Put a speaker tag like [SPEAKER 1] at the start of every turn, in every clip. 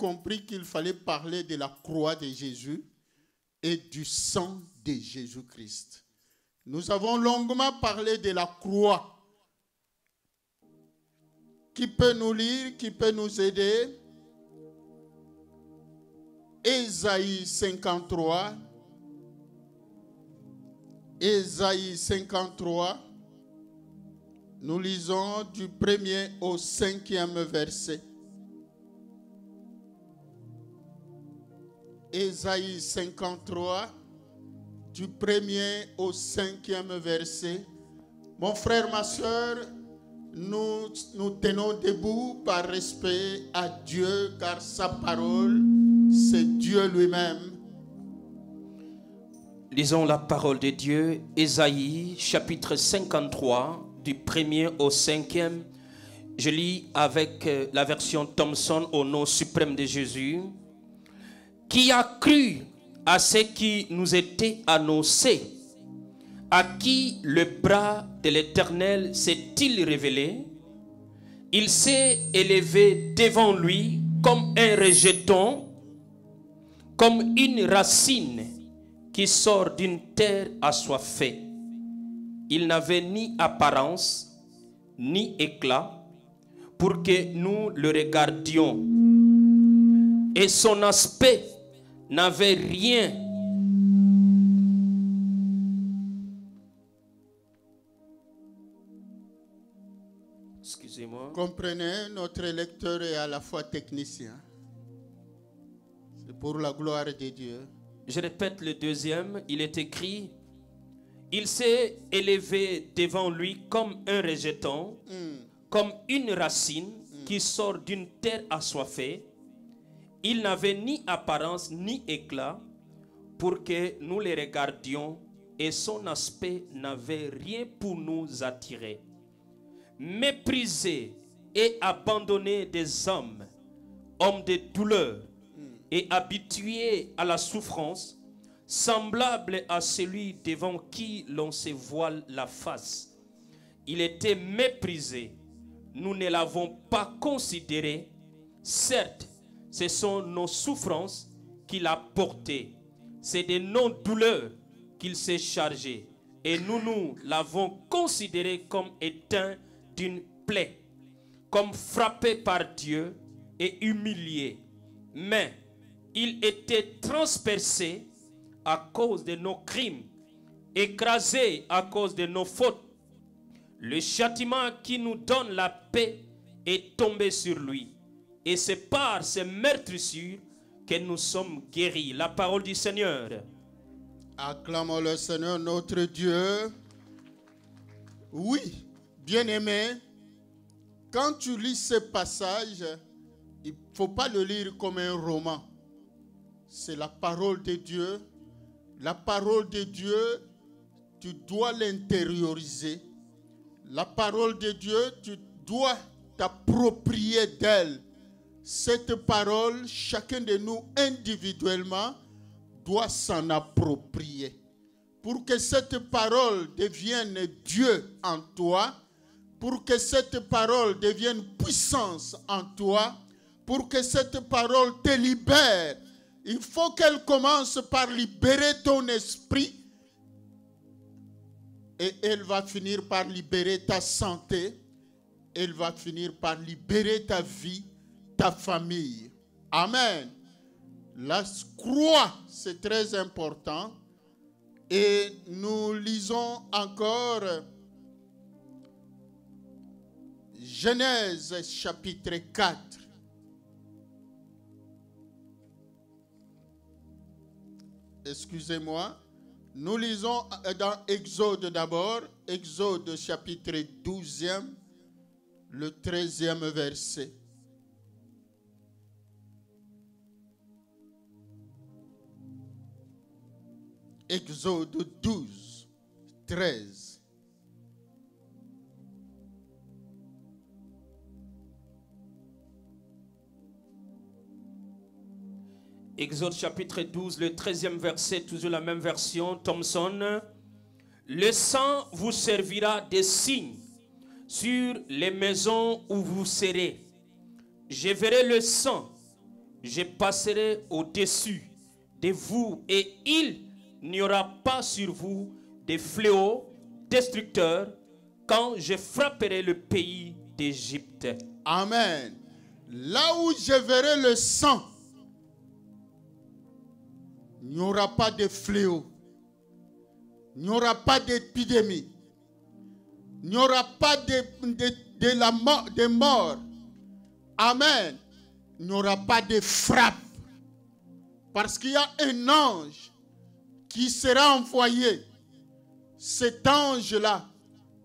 [SPEAKER 1] compris qu'il fallait parler de la croix de Jésus et du sang de Jésus-Christ. Nous avons longuement parlé de la croix. Qui peut nous lire, qui peut nous aider? Ésaïe 53. Ésaïe 53. Nous lisons du 1er au 5e verset. Ésaïe 53, du 1er au 5e verset. Mon frère, ma soeur, nous tenons debout par respect à Dieu, car sa parole, c'est Dieu lui-même.
[SPEAKER 2] Lisons la parole de Dieu, Ésaïe, chapitre 53, du 1er au 5e. Je lis avec la version Thomson au nom suprême de Jésus. Qui a cru à ce qui nous était annoncé? À qui le bras de l'Éternel s'est-il révélé? Il s'est élevé devant lui comme un rejeton, comme une racine qui sort d'une terre assoiffée. Il n'avait ni apparence, ni éclat, pour que nous le regardions. Et son aspect n'avait rien. Excusez-moi.
[SPEAKER 1] Comprenez, notre lecteur est à la fois technicien. C'est pour la gloire de Dieu.
[SPEAKER 2] Je répète le deuxième, il est écrit: il s'est élevé devant lui comme un rejeton, comme une racine qui sort d'une terre assoiffée. Il n'avait ni apparence ni éclat pour que nous les regardions, et son aspect n'avait rien pour nous attirer. Méprisé et abandonné des hommes, homme de douleur et habitué à la souffrance, semblable à celui devant qui l'on se voile la face. Il était méprisé, nous ne l'avons pas considéré. Certes, ce sont nos souffrances qu'il a portées, c'est de nos douleurs qu'il s'est chargé, et nous l'avons considéré comme éteint d'une plaie, comme frappé par Dieu et humilié. Mais il était transpercé à cause de nos crimes, écrasé à cause de nos fautes. Le châtiment qui nous donne la paix est tombé sur lui, et c'est par ces meurtrissures que nous sommes guéris. La parole du Seigneur.
[SPEAKER 1] Acclamons le Seigneur notre Dieu. Oui, bien-aimé, quand tu lis ce passage, il ne faut pas le lire comme un roman. C'est la parole de Dieu. La parole de Dieu, tu dois l'intérioriser. La parole de Dieu, tu dois t'approprier d'elle. Cette parole, chacun de nous individuellement doit s'en approprier. Pour que cette parole devienne Dieu en toi, pour que cette parole devienne puissance en toi, pour que cette parole te libère, il faut qu'elle commence par libérer ton esprit, et elle va finir par libérer ta santé, elle va finir par libérer ta vie, ta famille. Amen. La croix, c'est très important. Et nous lisons encore Genèse chapitre 4. Excusez-moi. Nous lisons dans Exode d'abord. Exode chapitre 12e, le 13e verset. Exode 12, 13.
[SPEAKER 2] Exode chapitre 12, le 13e verset, toujours la même version, Thomson. Le sang vous servira de signe sur les maisons où vous serez. Je verrai le sang je passerai au-dessus de vous et il n'y aura pas sur vous des fléaux destructeurs quand je frapperai le pays d'Égypte.
[SPEAKER 1] Amen. Là où je verrai le sang, il n'y aura pas de fléau. Il n'y aura pas d'épidémie. Il n'y aura pas de mort. Amen. Il n'y aura pas de frappe. Parce qu'il y a un ange qui sera envoyé. Cet ange-là,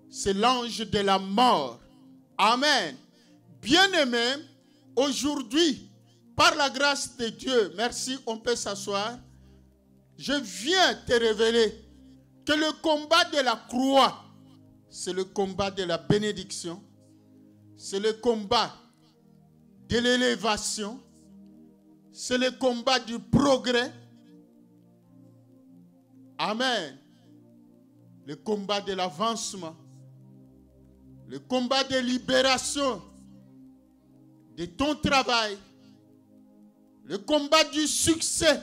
[SPEAKER 1] c'est l'ange de la mort. Amen. Bien-aimé, aujourd'hui, par la grâce de Dieu, merci, on peut s'asseoir, je viens te révéler que le combat de la croix, c'est le combat de la bénédiction, c'est le combat de l'élévation, c'est le combat du progrès. Amen. Le combat de l'avancement, le combat de libération de ton travail, le combat du succès.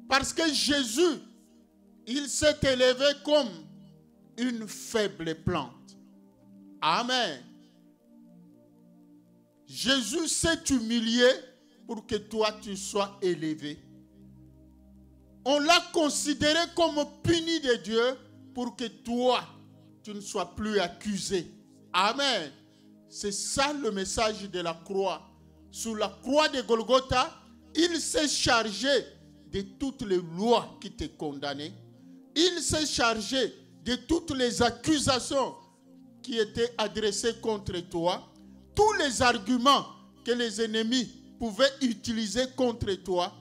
[SPEAKER 1] Parce que Jésus, il s'est élevé comme une faible plante. Amen. Jésus s'est humilié pour que toi tu sois élevé. On l'a considéré comme puni de Dieu pour que toi tu ne sois plus accusé. Amen. C'est ça le message de la croix. Sur la croix de Golgotha, il s'est chargé de toutes les lois qui te condamnaient. Il s'est chargé de toutes les accusations qui étaient adressées contre toi. Tous les arguments que les ennemis pouvaient utiliser contre toi,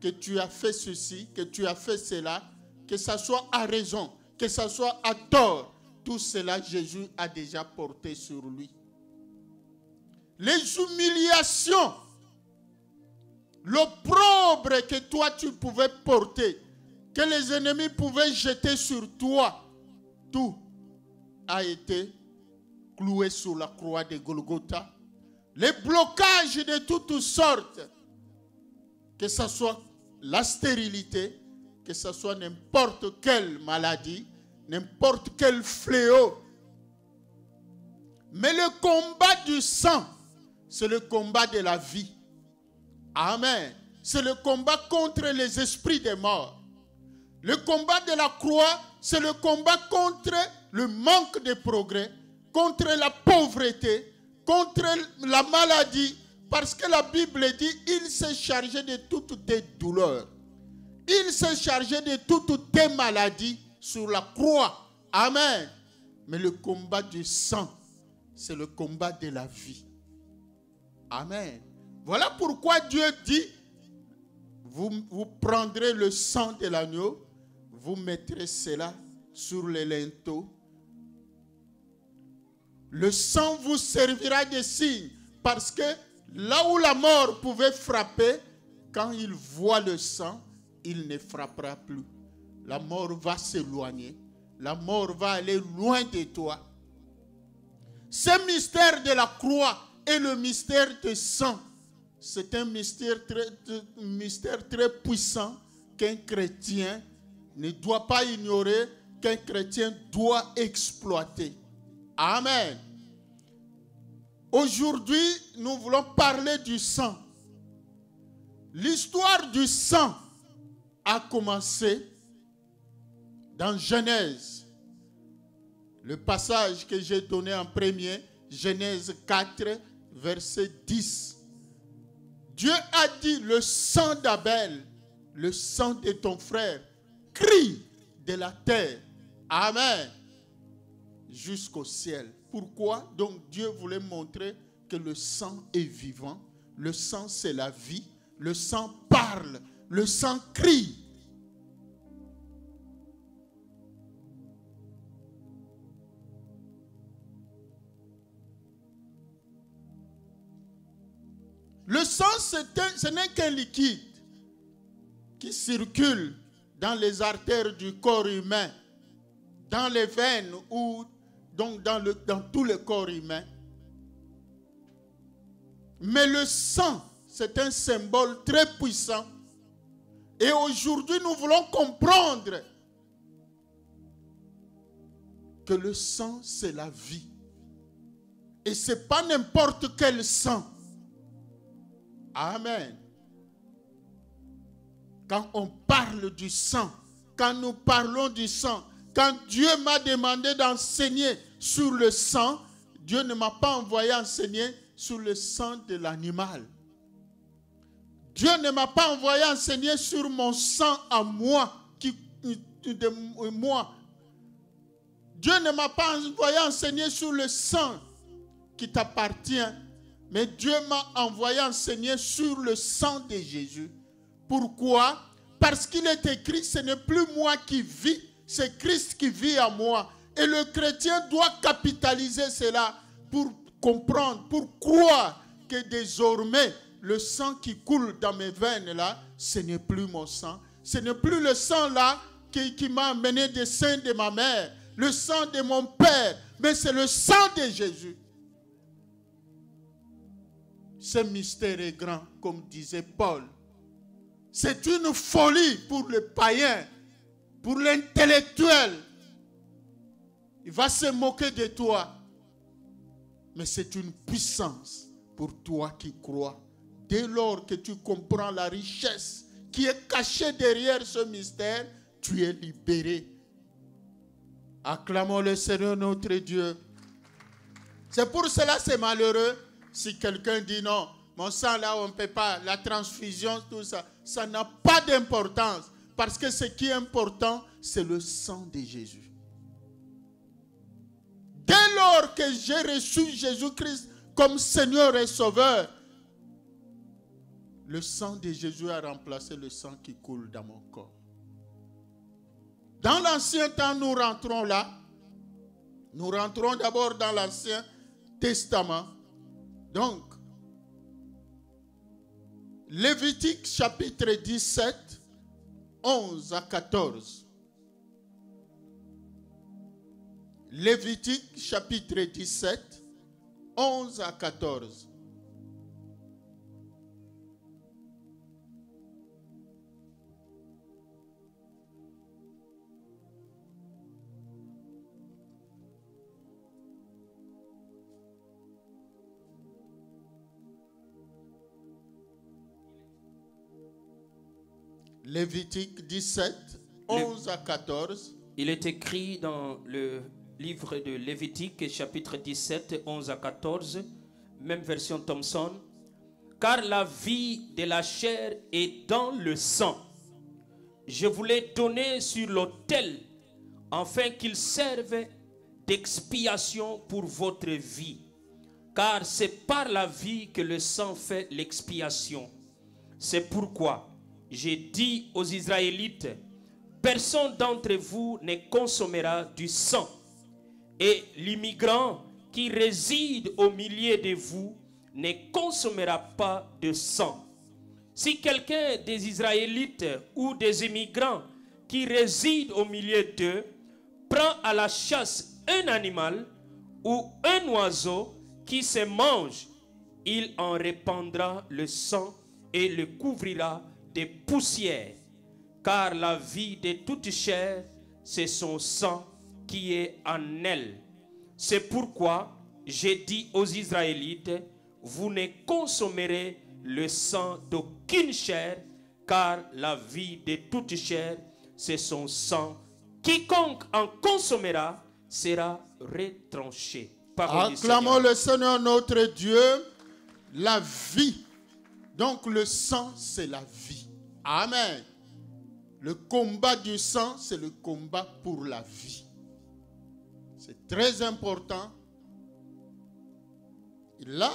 [SPEAKER 1] que tu as fait ceci, que tu as fait cela, que ce soit à raison, que ce soit à tort, tout cela Jésus a déjà porté sur lui. Les humiliations, l'opprobre que toi tu pouvais porter, que les ennemis pouvaient jeter sur toi, tout a été cloué sur la croix de Golgotha. Les blocages de toutes sortes, que ce soit la stérilité, que ce soit n'importe quelle maladie, n'importe quel fléau. Mais le combat du sang, c'est le combat de la vie. Amen. C'est le combat contre les esprits des morts. Le combat de la croix, c'est le combat contre le manque de progrès, contre la pauvreté, contre la maladie. Parce que la Bible dit, il s'est chargé de toutes tes douleurs. Il s'est chargé de toutes tes maladies sur la croix. Amen. Mais le combat du sang, c'est le combat de la vie. Amen. Voilà pourquoi Dieu dit, vous prendrez le sang de l'agneau, vous mettrez cela sur les linteaux. Le sang vous servira de signe, parce que là où la mort pouvait frapper, quand il voit le sang, il ne frappera plus. La mort va s'éloigner. La mort va aller loin de toi. Ce mystère de la croix et le mystère du sang, c'est un mystère très puissant qu'un chrétien ne doit pas ignorer, qu'un chrétien doit exploiter. Amen. Aujourd'hui, nous voulons parler du sang. L'histoire du sang a commencé dans Genèse. Le passage que j'ai donné en premier, Genèse 4, verset 10. Dieu a dit, le sang d'Abel, le sang de ton frère, crie de la terre. Amen. Jusqu'au ciel. Pourquoi? Donc Dieu voulait montrer que le sang est vivant. Le sang, c'est la vie. Le sang parle. Le sang crie. Le sang, ce n'est qu'un liquide qui circule dans les artères du corps humain, dans les veines ou donc dans tout le corps humain. Mais le sang, c'est un symbole très puissant. Et aujourd'hui, nous voulons comprendre que le sang, c'est la vie. Et ce n'est pas n'importe quel sang. Amen. Quand on parle du sang, quand nous parlons du sang, quand Dieu m'a demandé d'enseigner sur le sang, Dieu ne m'a pas envoyé enseigner sur le sang de l'animal. Dieu ne m'a pas envoyé enseigner sur mon sang à moi, moi. Dieu ne m'a pas envoyé enseigner sur le sang qui t'appartient, mais Dieu m'a envoyé enseigner sur le sang de Jésus. Pourquoi? Parce qu'il est écrit, ce n'est plus moi qui vis, c'est Christ qui vit en moi. Et le chrétien doit capitaliser cela pour comprendre, pour croire que désormais, le sang qui coule dans mes veines là, ce n'est plus mon sang. Ce n'est plus le sang là qui m'a amené des seins de ma mère, le sang de mon père, mais c'est le sang de Jésus. Ce mystère est grand, comme disait Paul. C'est une folie pour le païen, pour l'intellectuel. Il va se moquer de toi. Mais c'est une puissance pour toi qui crois. Dès lors que tu comprends la richesse qui est cachée derrière ce mystère, tu es libéré. Acclamons le Seigneur notre Dieu. C'est pour cela que c'est malheureux si quelqu'un dit non, mon sang là on ne peut pas, la transfusion, tout ça, ça n'a pas d'importance. Parce que ce qui est important, c'est le sang de Jésus. Dès lors que j'ai reçu Jésus-Christ comme Seigneur et Sauveur, le sang de Jésus a remplacé le sang qui coule dans mon corps. Dans l'Ancien temps, nous rentrons là. Nous rentrons d'abord dans l'Ancien Testament. Donc, Lévitique chapitre 17, 11 à 14. Lévitique chapitre 17, 11 à 14. Lévitique 17, 11 à 14.
[SPEAKER 2] Il est écrit dans le livre de Lévitique, chapitre 17, 11 à 14, même version Thomson. Car la vie de la chair est dans le sang. Je vous l'ai donné sur l'autel, afin qu'il serve d'expiation pour votre vie. Car c'est par la vie que le sang fait l'expiation. C'est pourquoi j'ai dit aux Israélites, personne d'entre vous ne consommera du sang. Et l'immigrant qui réside au milieu de vous ne consommera pas de sang. Si quelqu'un des Israélites ou des immigrants qui résident au milieu d'eux prend à la chasse un animal ou un oiseau qui se mange, il en répandra le sang et le couvrira de poussière, car la vie de toute chair, c'est son sang qui est en elle. C'est pourquoi j'ai dit aux Israélites, vous ne consommerez le sang d'aucune chair, car la vie de toute chair, c'est son sang. Quiconque en consommera sera retranché.
[SPEAKER 1] Acclamons le Seigneur notre Dieu, la vie. Donc le sang, c'est la vie. Amen. Le combat du sang, c'est le combat pour la vie. C'est très important. Là,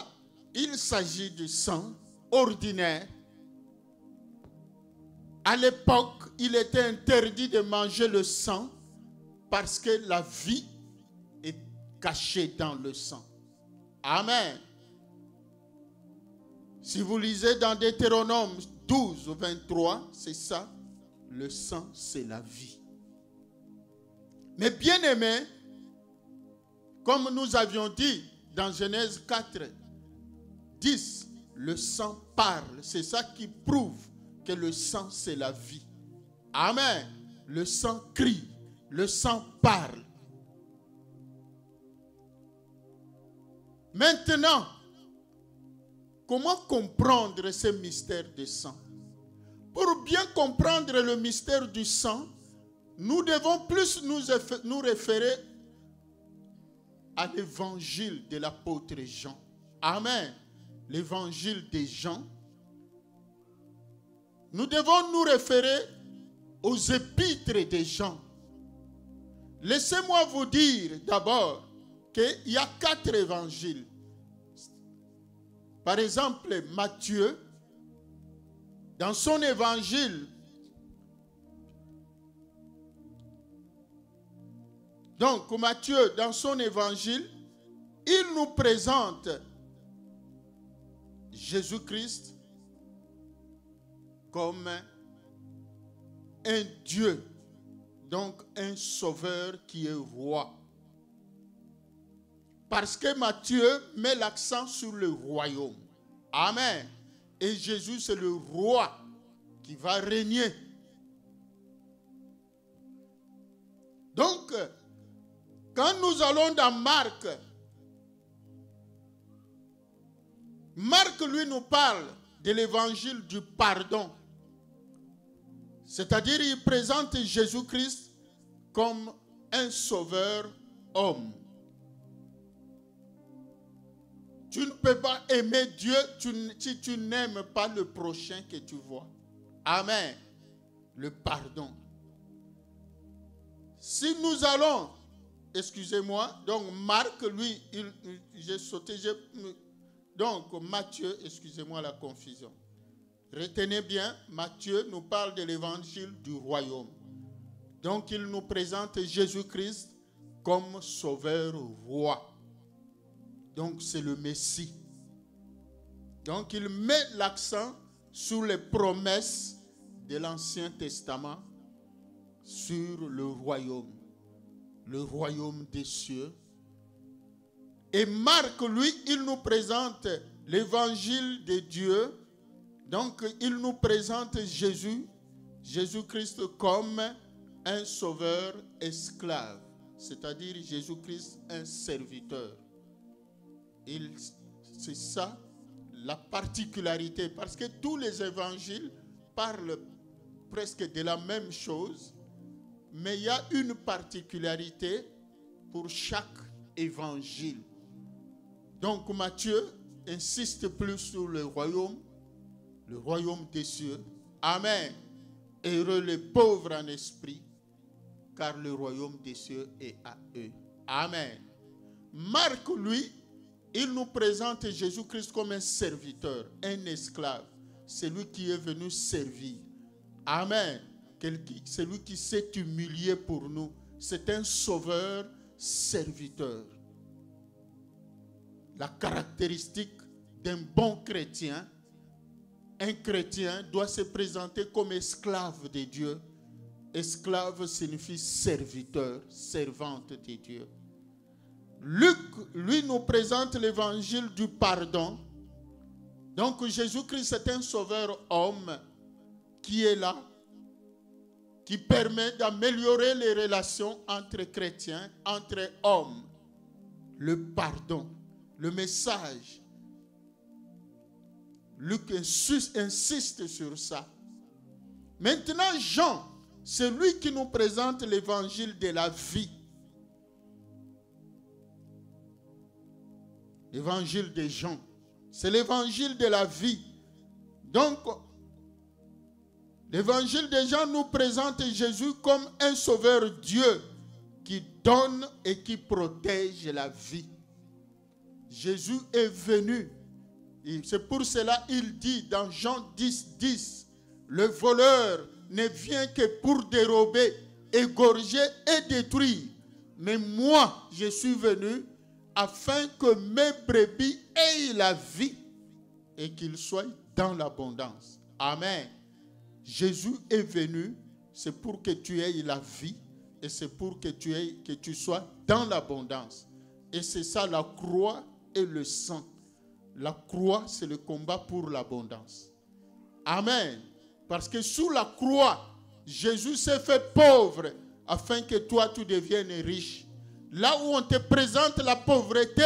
[SPEAKER 1] il s'agit du sang ordinaire. À l'époque, il était interdit de manger le sang parce que la vie est cachée dans le sang. Amen. Si vous lisez dans Deutéronome 12 au 23, c'est ça. Le sang, c'est la vie. Mais bien aimé, comme nous avions dit dans Genèse 4, 10, Le sang parle. C'est ça qui prouve que le sang, c'est la vie. Amen. Le sang crie. Le sang parle. Maintenant, comment comprendre ce mystère du sang? Pour bien comprendre le mystère du sang, nous devons plus nous référer à l'évangile de l'apôtre Jean. Amen. L'évangile de Jean. Nous devons nous référer aux épîtres de Jean. Laissez-moi vous dire d'abord qu'il y a 4 évangiles. Par exemple, Matthieu, dans son évangile, donc Matthieu, dans son évangile, il nous présente Jésus-Christ comme un Dieu, donc un sauveur qui est roi. Parce que Matthieu met l'accent sur le royaume. Amen. Et Jésus, c'est le roi qui va régner. Donc, quand nous allons dans Marc, Marc, lui, nous parle de l'évangile du pardon. C'est-à-dire, il présente Jésus-Christ comme un sauveur homme. Tu ne peux pas aimer Dieu si tu n'aimes pas le prochain que tu vois. Amen. Le pardon. Si nous allons, excusez-moi, donc Marc, lui, j'ai sauté, donc Matthieu, excusez-moi la confusion. Retenez bien, Matthieu nous parle de l'évangile du royaume. Donc il nous présente Jésus-Christ comme sauveur roi. Donc c'est le Messie. Donc il met l'accent sur les promesses de l'Ancien Testament sur le royaume des cieux. Et Marc, lui, il nous présente l'évangile de Dieu. Donc il nous présente Jésus-Christ comme un sauveur esclave, c'est-à-dire Jésus-Christ un serviteur. C'est ça la particularité, parce que tous les évangiles parlent presque de la même chose, mais il y a une particularité pour chaque évangile. Donc Matthieu insiste plus sur le royaume des cieux. Amen. Heureux les pauvres en esprit, car le royaume des cieux est à eux. Amen. Marc, lui, il nous présente Jésus-Christ comme un serviteur, un esclave. C'est lui qui est venu servir. Amen. C'est lui qui s'est humilié pour nous. C'est un sauveur serviteur. La caractéristique d'un bon chrétien, un chrétien doit se présenter comme esclave de Dieu. Esclave signifie serviteur, servante de Dieu. Luc, lui, nous présente l'évangile du pardon. Donc Jésus-Christ est un sauveur homme qui est là, qui permet d'améliorer les relations entre chrétiens, entre hommes. Le pardon, le message. Luc insiste sur ça. Maintenant, Jean, c'est lui qui nous présente l'évangile de la vie. L'évangile de Jean, c'est l'évangile de la vie. Donc, l'évangile de Jean nous présente Jésus comme un sauveur Dieu qui donne et qui protège la vie. Jésus est venu. Et c'est pour cela qu'il dit dans Jean 10, 10, le voleur ne vient que pour dérober, égorger et détruire. Mais moi, je suis venu afin que mes brebis aient la vie et qu'ils soient dans l'abondance. Amen. Jésus est venu, c'est pour que tu aies la vie et c'est pour que tu sois dans l'abondance. Et c'est ça la croix et le sang. La croix, c'est le combat pour l'abondance. Amen. Parce que sous la croix, Jésus s'est fait pauvre afin que toi, tu deviennes riche. Là où on te présente la pauvreté,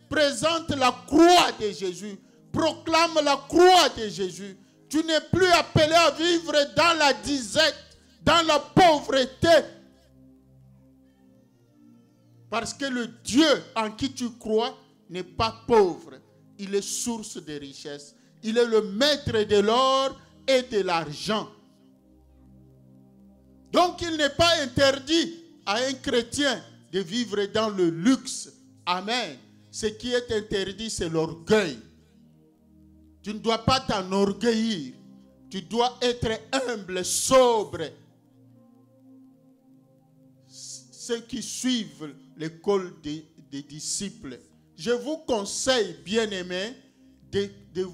[SPEAKER 1] présente la croix de Jésus. Proclame la croix de Jésus. Tu n'es plus appelé à vivre dans la disette, dans la pauvreté. Parce que le Dieu en qui tu crois n'est pas pauvre. Il est source de richesse. Il est le maître de l'or et de l'argent. Donc il n'est pas interdit à un chrétien de vivre dans le luxe. Amen. Ce qui est interdit, c'est l'orgueil. Tu ne dois pas t'enorgueillir. Tu dois être humble, sobre. Ceux qui suivent l'école des disciples, je vous conseille, bien-aimés, de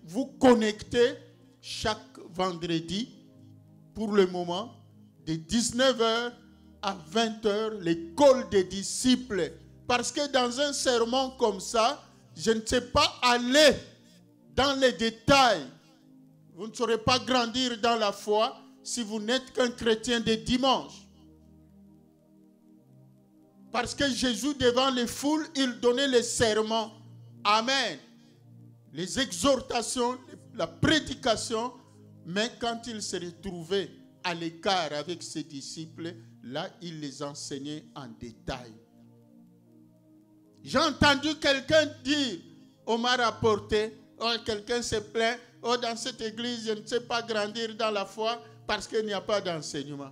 [SPEAKER 1] vous connecter chaque vendredi, pour le moment, de 19h à 20h, l'école des disciples. Parce que dans un sermon comme ça, je ne sais pas aller dans les détails. Vous ne saurez pas grandir dans la foi si vous n'êtes qu'un chrétien de dimanche. Parce que Jésus, devant les foules, il donnait les sermons. Amen. Les exhortations, la prédication. Mais quand il se retrouvait à l'écart avec ses disciples, là, il les enseignait en détail. J'ai entendu quelqu'un dire, on m'a rapporté, oh, quelqu'un se plaint, oh, dans cette église, je ne sais pas grandir dans la foi parce qu'il n'y a pas d'enseignement.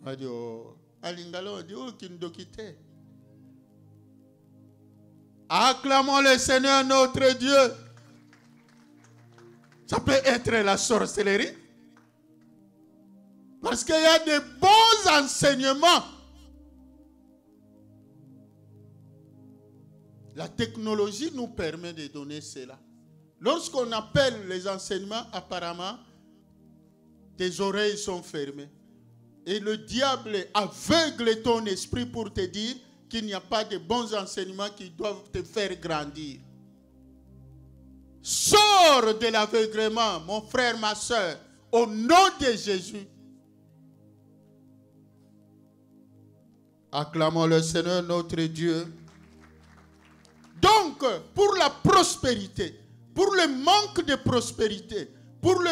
[SPEAKER 1] On dit, oh, à Lingala, on dit, oh, Kindokite. Acclamons le Seigneur notre Dieu. Ça peut être la sorcellerie. Parce qu'il y a de bons enseignements. La technologie nous permet de donner cela. Lorsqu'on appelle les enseignements, apparemment, tes oreilles sont fermées. Et le diable aveugle ton esprit pour te dire qu'il n'y a pas de bons enseignements qui doivent te faire grandir. Sors de l'aveuglement, mon frère, ma soeur, au nom de Jésus. Acclamons le Seigneur notre Dieu. Donc, pour la prospérité, pour le manque de prospérité, contre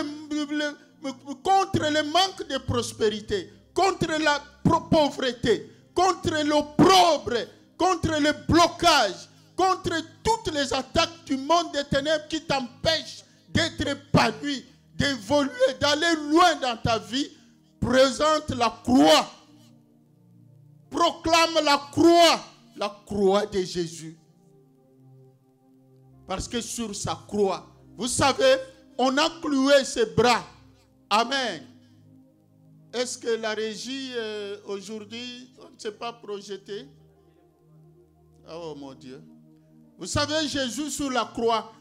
[SPEAKER 1] le manque de prospérité, contre la pauvreté, contre l'opprobre, contre le blocage, contre toutes les attaques du monde des ténèbres qui t'empêchent d'être épanoui, d'évoluer, d'aller loin dans ta vie, présente la croix. Proclame la croix de Jésus. Parce que sur sa croix, vous savez, on a cloué ses bras. Amen. Est-ce que la régie, aujourd'hui, on ne s'est pas projeté? Oh mon Dieu. Vous savez, Jésus sur la croix,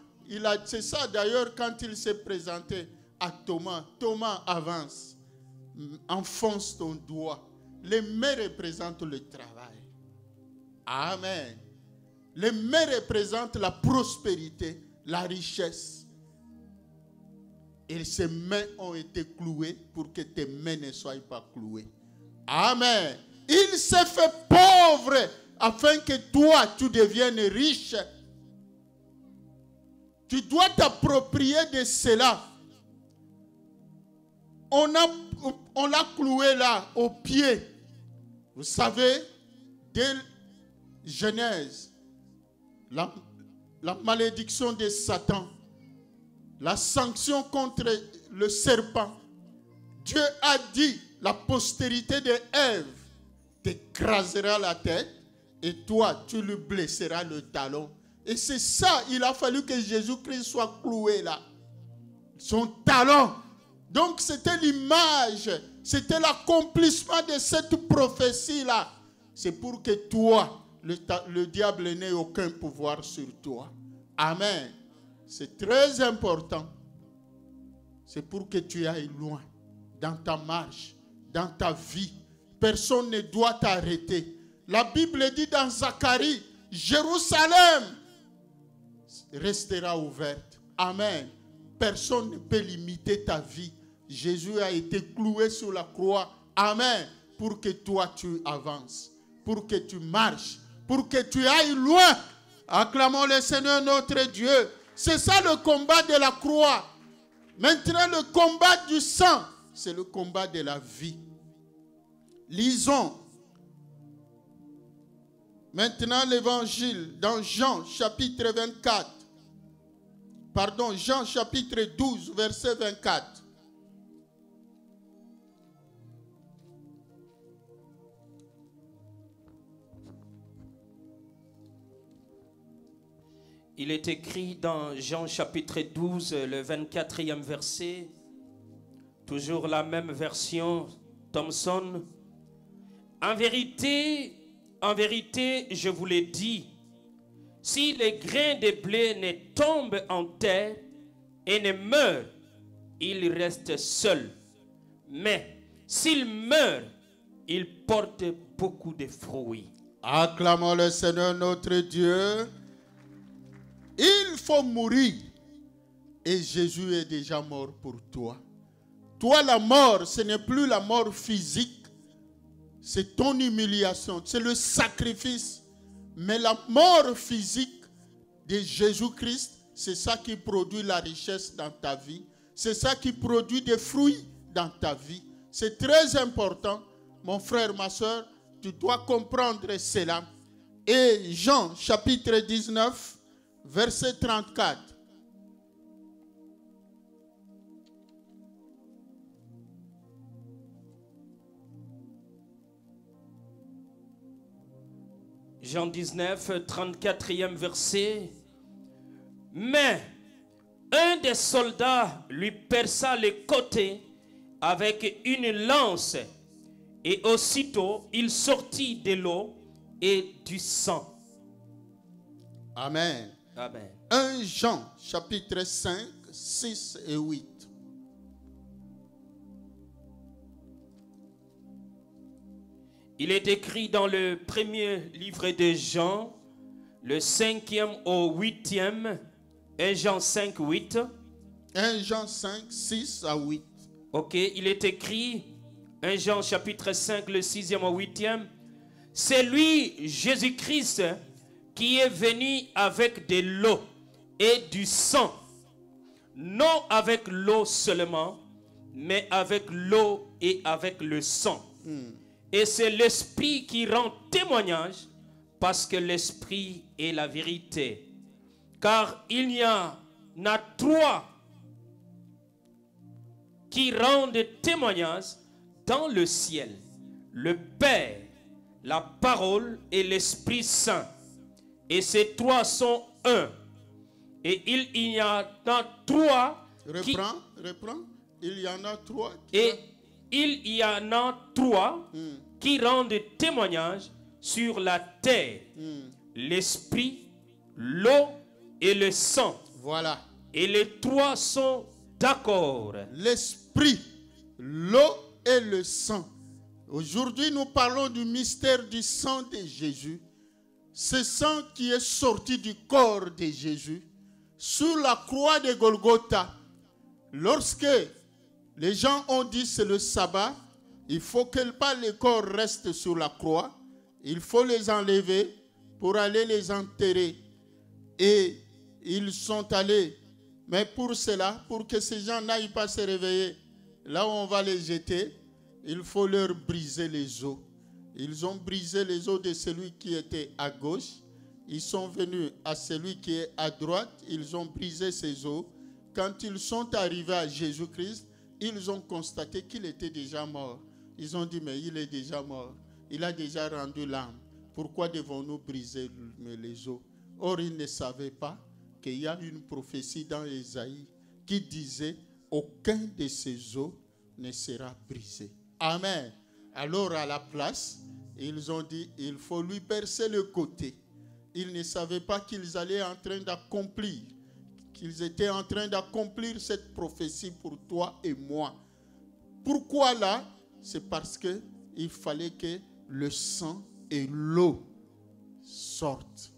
[SPEAKER 1] c'est ça d'ailleurs quand il s'est présenté à Thomas. Thomas, avance, enfonce ton doigt. Les mains représentent le travail. Amen. Les mains représentent la prospérité, la richesse. Et ces mains ont été clouées pour que tes mains ne soient pas clouées. Amen. Il s'est fait pauvre afin que toi, tu deviennes riche. Tu dois t'approprier de cela. On l'a cloué là, au pied. Vous savez, dès Genèse, la malédiction de Satan, la sanction contre le serpent. Dieu a dit, la postérité de Ève t'écrasera la tête et toi, tu lui blesseras le talon. Et c'est ça, il a fallu que Jésus-Christ soit cloué là. Son talon. Donc c'était l'image, c'était l'accomplissement de cette prophétie-là. C'est pour que toi, le diable n'ait aucun pouvoir sur toi. Amen. C'est très important. C'est pour que tu ailles loin dans ta marche, dans ta vie. Personne ne doit t'arrêter. La Bible dit dans Zacharie, Jérusalem, restera ouverte. Amen. Personne ne peut limiter ta vie. Jésus a été cloué sur la croix. Amen. Pour que toi tu avances, pour que tu marches, pour que tu ailles loin. Acclamons le Seigneur notre Dieu. C'est ça le combat de la croix. Maintenant, le combat du sang, c'est le combat de la vie. Lisons maintenant l'évangile dans Jean chapitre 24. Pardon, Jean chapitre 12, verset 24.
[SPEAKER 2] Il est écrit dans Jean chapitre 12, le 24e verset, toujours la même version, Thomson. En vérité, je vous l'ai dit, si les grains de blé ne tombent en terre et ne meurent, ils restent seuls. Mais s'ils meurent, ils portent beaucoup de fruits.
[SPEAKER 1] Acclamons le Seigneur notre Dieu. Il faut mourir. Et Jésus est déjà mort pour toi. Toi, la mort, ce n'est plus la mort physique. C'est ton humiliation. C'est le sacrifice. Mais la mort physique de Jésus-Christ, c'est ça qui produit la richesse dans ta vie. C'est ça qui produit des fruits dans ta vie. C'est très important. Mon frère, ma soeur, tu dois comprendre cela. Et Jean, chapitre 19, verset 34.
[SPEAKER 2] Jean 19, 34e verset. Mais un des soldats lui perça le côté avec une lance, et aussitôt il sortit de l'eau et du sang.
[SPEAKER 1] Amen.
[SPEAKER 2] Amen.
[SPEAKER 1] 1 Jean, chapitre 5, 6 et 8.
[SPEAKER 2] Il est écrit dans le premier livre de Jean, le 5e au 8e, 1 Jean 5, 8.
[SPEAKER 1] 1 Jean 5, 6 à 8.
[SPEAKER 2] Ok, il est écrit, 1 Jean chapitre 5, le 6e au 8e. C'est lui, Jésus-Christ, qui est venu avec de l'eau et du sang. Non avec l'eau seulement, mais avec l'eau et avec le sang. Et c'est l'Esprit qui rend témoignage, parce que l'Esprit est la vérité. Car il y en a trois qui rendent témoignage dans le ciel: le Père, la parole et l'Esprit Saint. Et ces trois sont un. Et il y en a trois.
[SPEAKER 1] Reprends. Il y en a trois.
[SPEAKER 2] Il y en a trois qui rendent témoignage sur la terre: l'esprit, l'eau et le sang.
[SPEAKER 1] Voilà.
[SPEAKER 2] Et les trois sont d'accord.
[SPEAKER 1] L'esprit, l'eau et le sang. Aujourd'hui, nous parlons du mystère du sang de Jésus. Ce sang qui est sorti du corps de Jésus sur la croix de Golgotha. Lorsque les gens ont dit c'est le sabbat, il faut que pas le corps reste sur la croix. Il faut les enlever pour aller les enterrer. Et ils sont allés. Mais pour cela, pour que ces gens n'aillent pas se réveiller, là où on va les jeter, il faut leur briser les os. Ils ont brisé les os de celui qui était à gauche. Ils sont venus à celui qui est à droite. Ils ont brisé ses os. Quand ils sont arrivés à Jésus-Christ, ils ont constaté qu'il était déjà mort. Ils ont dit, mais il est déjà mort. Il a déjà rendu l'âme. Pourquoi devons-nous briser les os? Or, ils ne savaient pas qu'il y a une prophétie dans Ésaïe qui disait, aucun de ces os ne sera brisé. Amen. Alors, à la place, ils ont dit, il faut lui percer le côté. Ils ne savaient pas qu'ils allaient en train d'accomplir, qu'ils étaient en train d'accomplir cette prophétie pour toi et moi. Pourquoi là? C'est parce qu'il fallait que le sang et l'eau sortent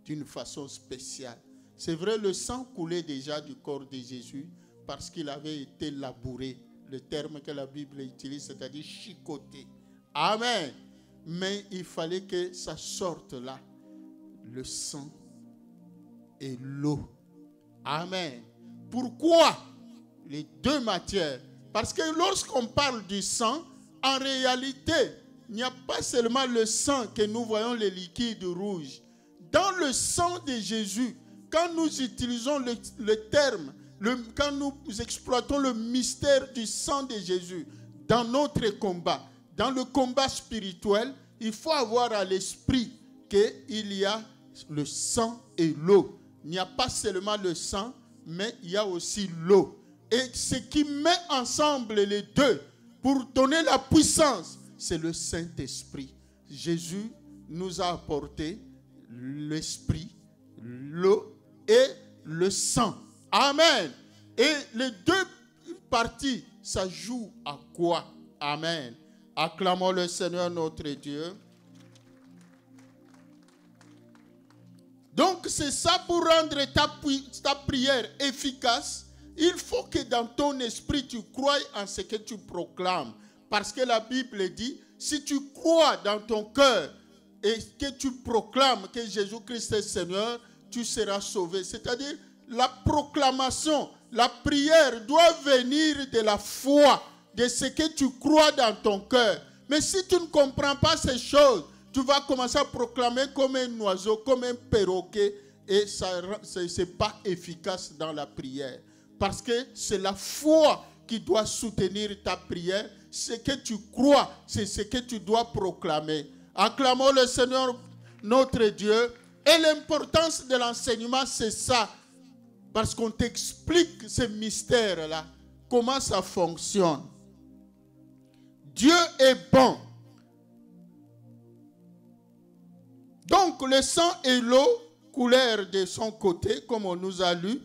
[SPEAKER 1] d'une façon spéciale. C'est vrai, le sang coulait déjà du corps de Jésus parce qu'il avait été labouré. Le terme que la Bible utilise, c'est-à-dire chicoté. Amen. Mais il fallait que ça sorte là. Le sang et l'eau. Amen. Pourquoi les deux matières? Parce que lorsqu'on parle du sang, en réalité, il n'y a pas seulement le sang que nous voyons, les liquides rouges. Dans le sang de Jésus, quand nous utilisons le terme, quand nous exploitons le mystère du sang de Jésus dans notre combat, dans le combat spirituel, il faut avoir à l'esprit qu'il y a le sang et l'eau. Il n'y a pas seulement le sang, mais il y a aussi l'eau. Et ce qui met ensemble les deux pour donner la puissance, c'est le Saint-Esprit. Jésus nous a apporté l'esprit, l'eau et le sang. Amen. Et les deux parties, ça joue à quoi? Amen. Acclamons le Seigneur notre Dieu. Donc c'est ça, pour rendre ta prière efficace, il faut que dans ton esprit tu croies en ce que tu proclames. Parce que la Bible dit, si tu crois dans ton cœur et que tu proclames que Jésus-Christ est Seigneur, tu seras sauvé. C'est-à-dire, la proclamation, la prière doit venir de la foi, de ce que tu crois dans ton cœur. Mais si tu ne comprends pas ces choses, tu vas commencer à proclamer comme un oiseau, comme un perroquet, et ce n'est pas efficace dans la prière. Parce que c'est la foi qui doit soutenir ta prière. Ce que tu crois, c'est ce que tu dois proclamer. Acclamons le Seigneur notre Dieu. Et l'importance de l'enseignement, c'est ça. Parce qu'on t'explique ce mystère-là. Comment ça fonctionne. Dieu est bon. Donc le sang et l'eau coulèrent de son côté, comme on nous a lu.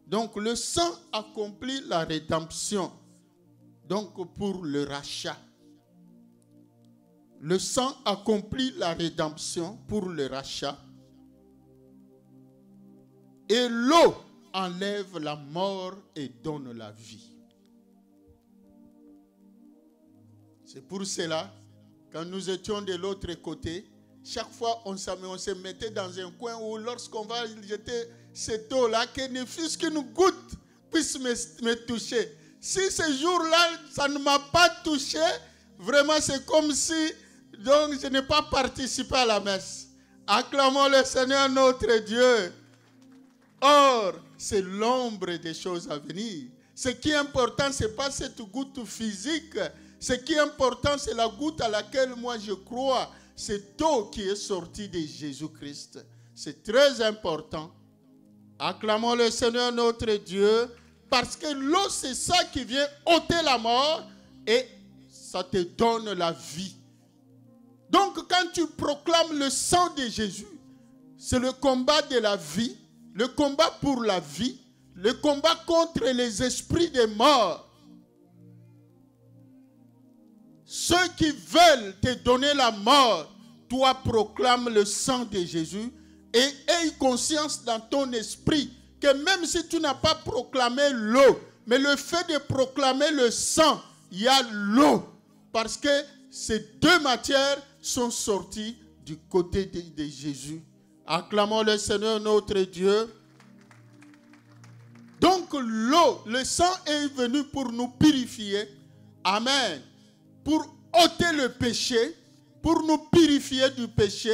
[SPEAKER 1] Donc le sang accomplit la rédemption. Donc pour le rachat. Le sang accomplit la rédemption pour le rachat. Et l'eau enlève la mort et donne la vie. C'est pour cela, quand nous étions de l'autre côté, chaque fois on se mettait dans un coin où lorsqu'on va jeter cette eau-là, que ne fût-ce qu'une goutte puisse me toucher. Si ce jour-là, ça ne m'a pas touché, vraiment c'est comme si donc, je n'ai pas participé à la messe. Acclamons le Seigneur notre Dieu. Or, c'est l'ombre des choses à venir. Ce qui est important, ce n'est pas cette goutte physique. Ce qui est important, c'est la goutte à laquelle moi je crois. Cette eau qui est sortie de Jésus-Christ. C'est très important. Acclamons le Seigneur notre Dieu. Parce que l'eau, c'est ça qui vient ôter la mort et ça te donne la vie. Donc, quand tu proclames le sang de Jésus, c'est le combat de la vie, le combat pour la vie, le combat contre les esprits des morts. Ceux qui veulent te donner la mort, toi proclame le sang de Jésus et aie conscience dans ton esprit que même si tu n'as pas proclamé l'eau, mais le fait de proclamer le sang, il y a l'eau. Parce que ces deux matières sont sorties du côté de Jésus. Acclamons le Seigneur notre Dieu. Donc l'eau, le sang est venu pour nous purifier. Amen. Pour ôter le péché, pour nous purifier du péché,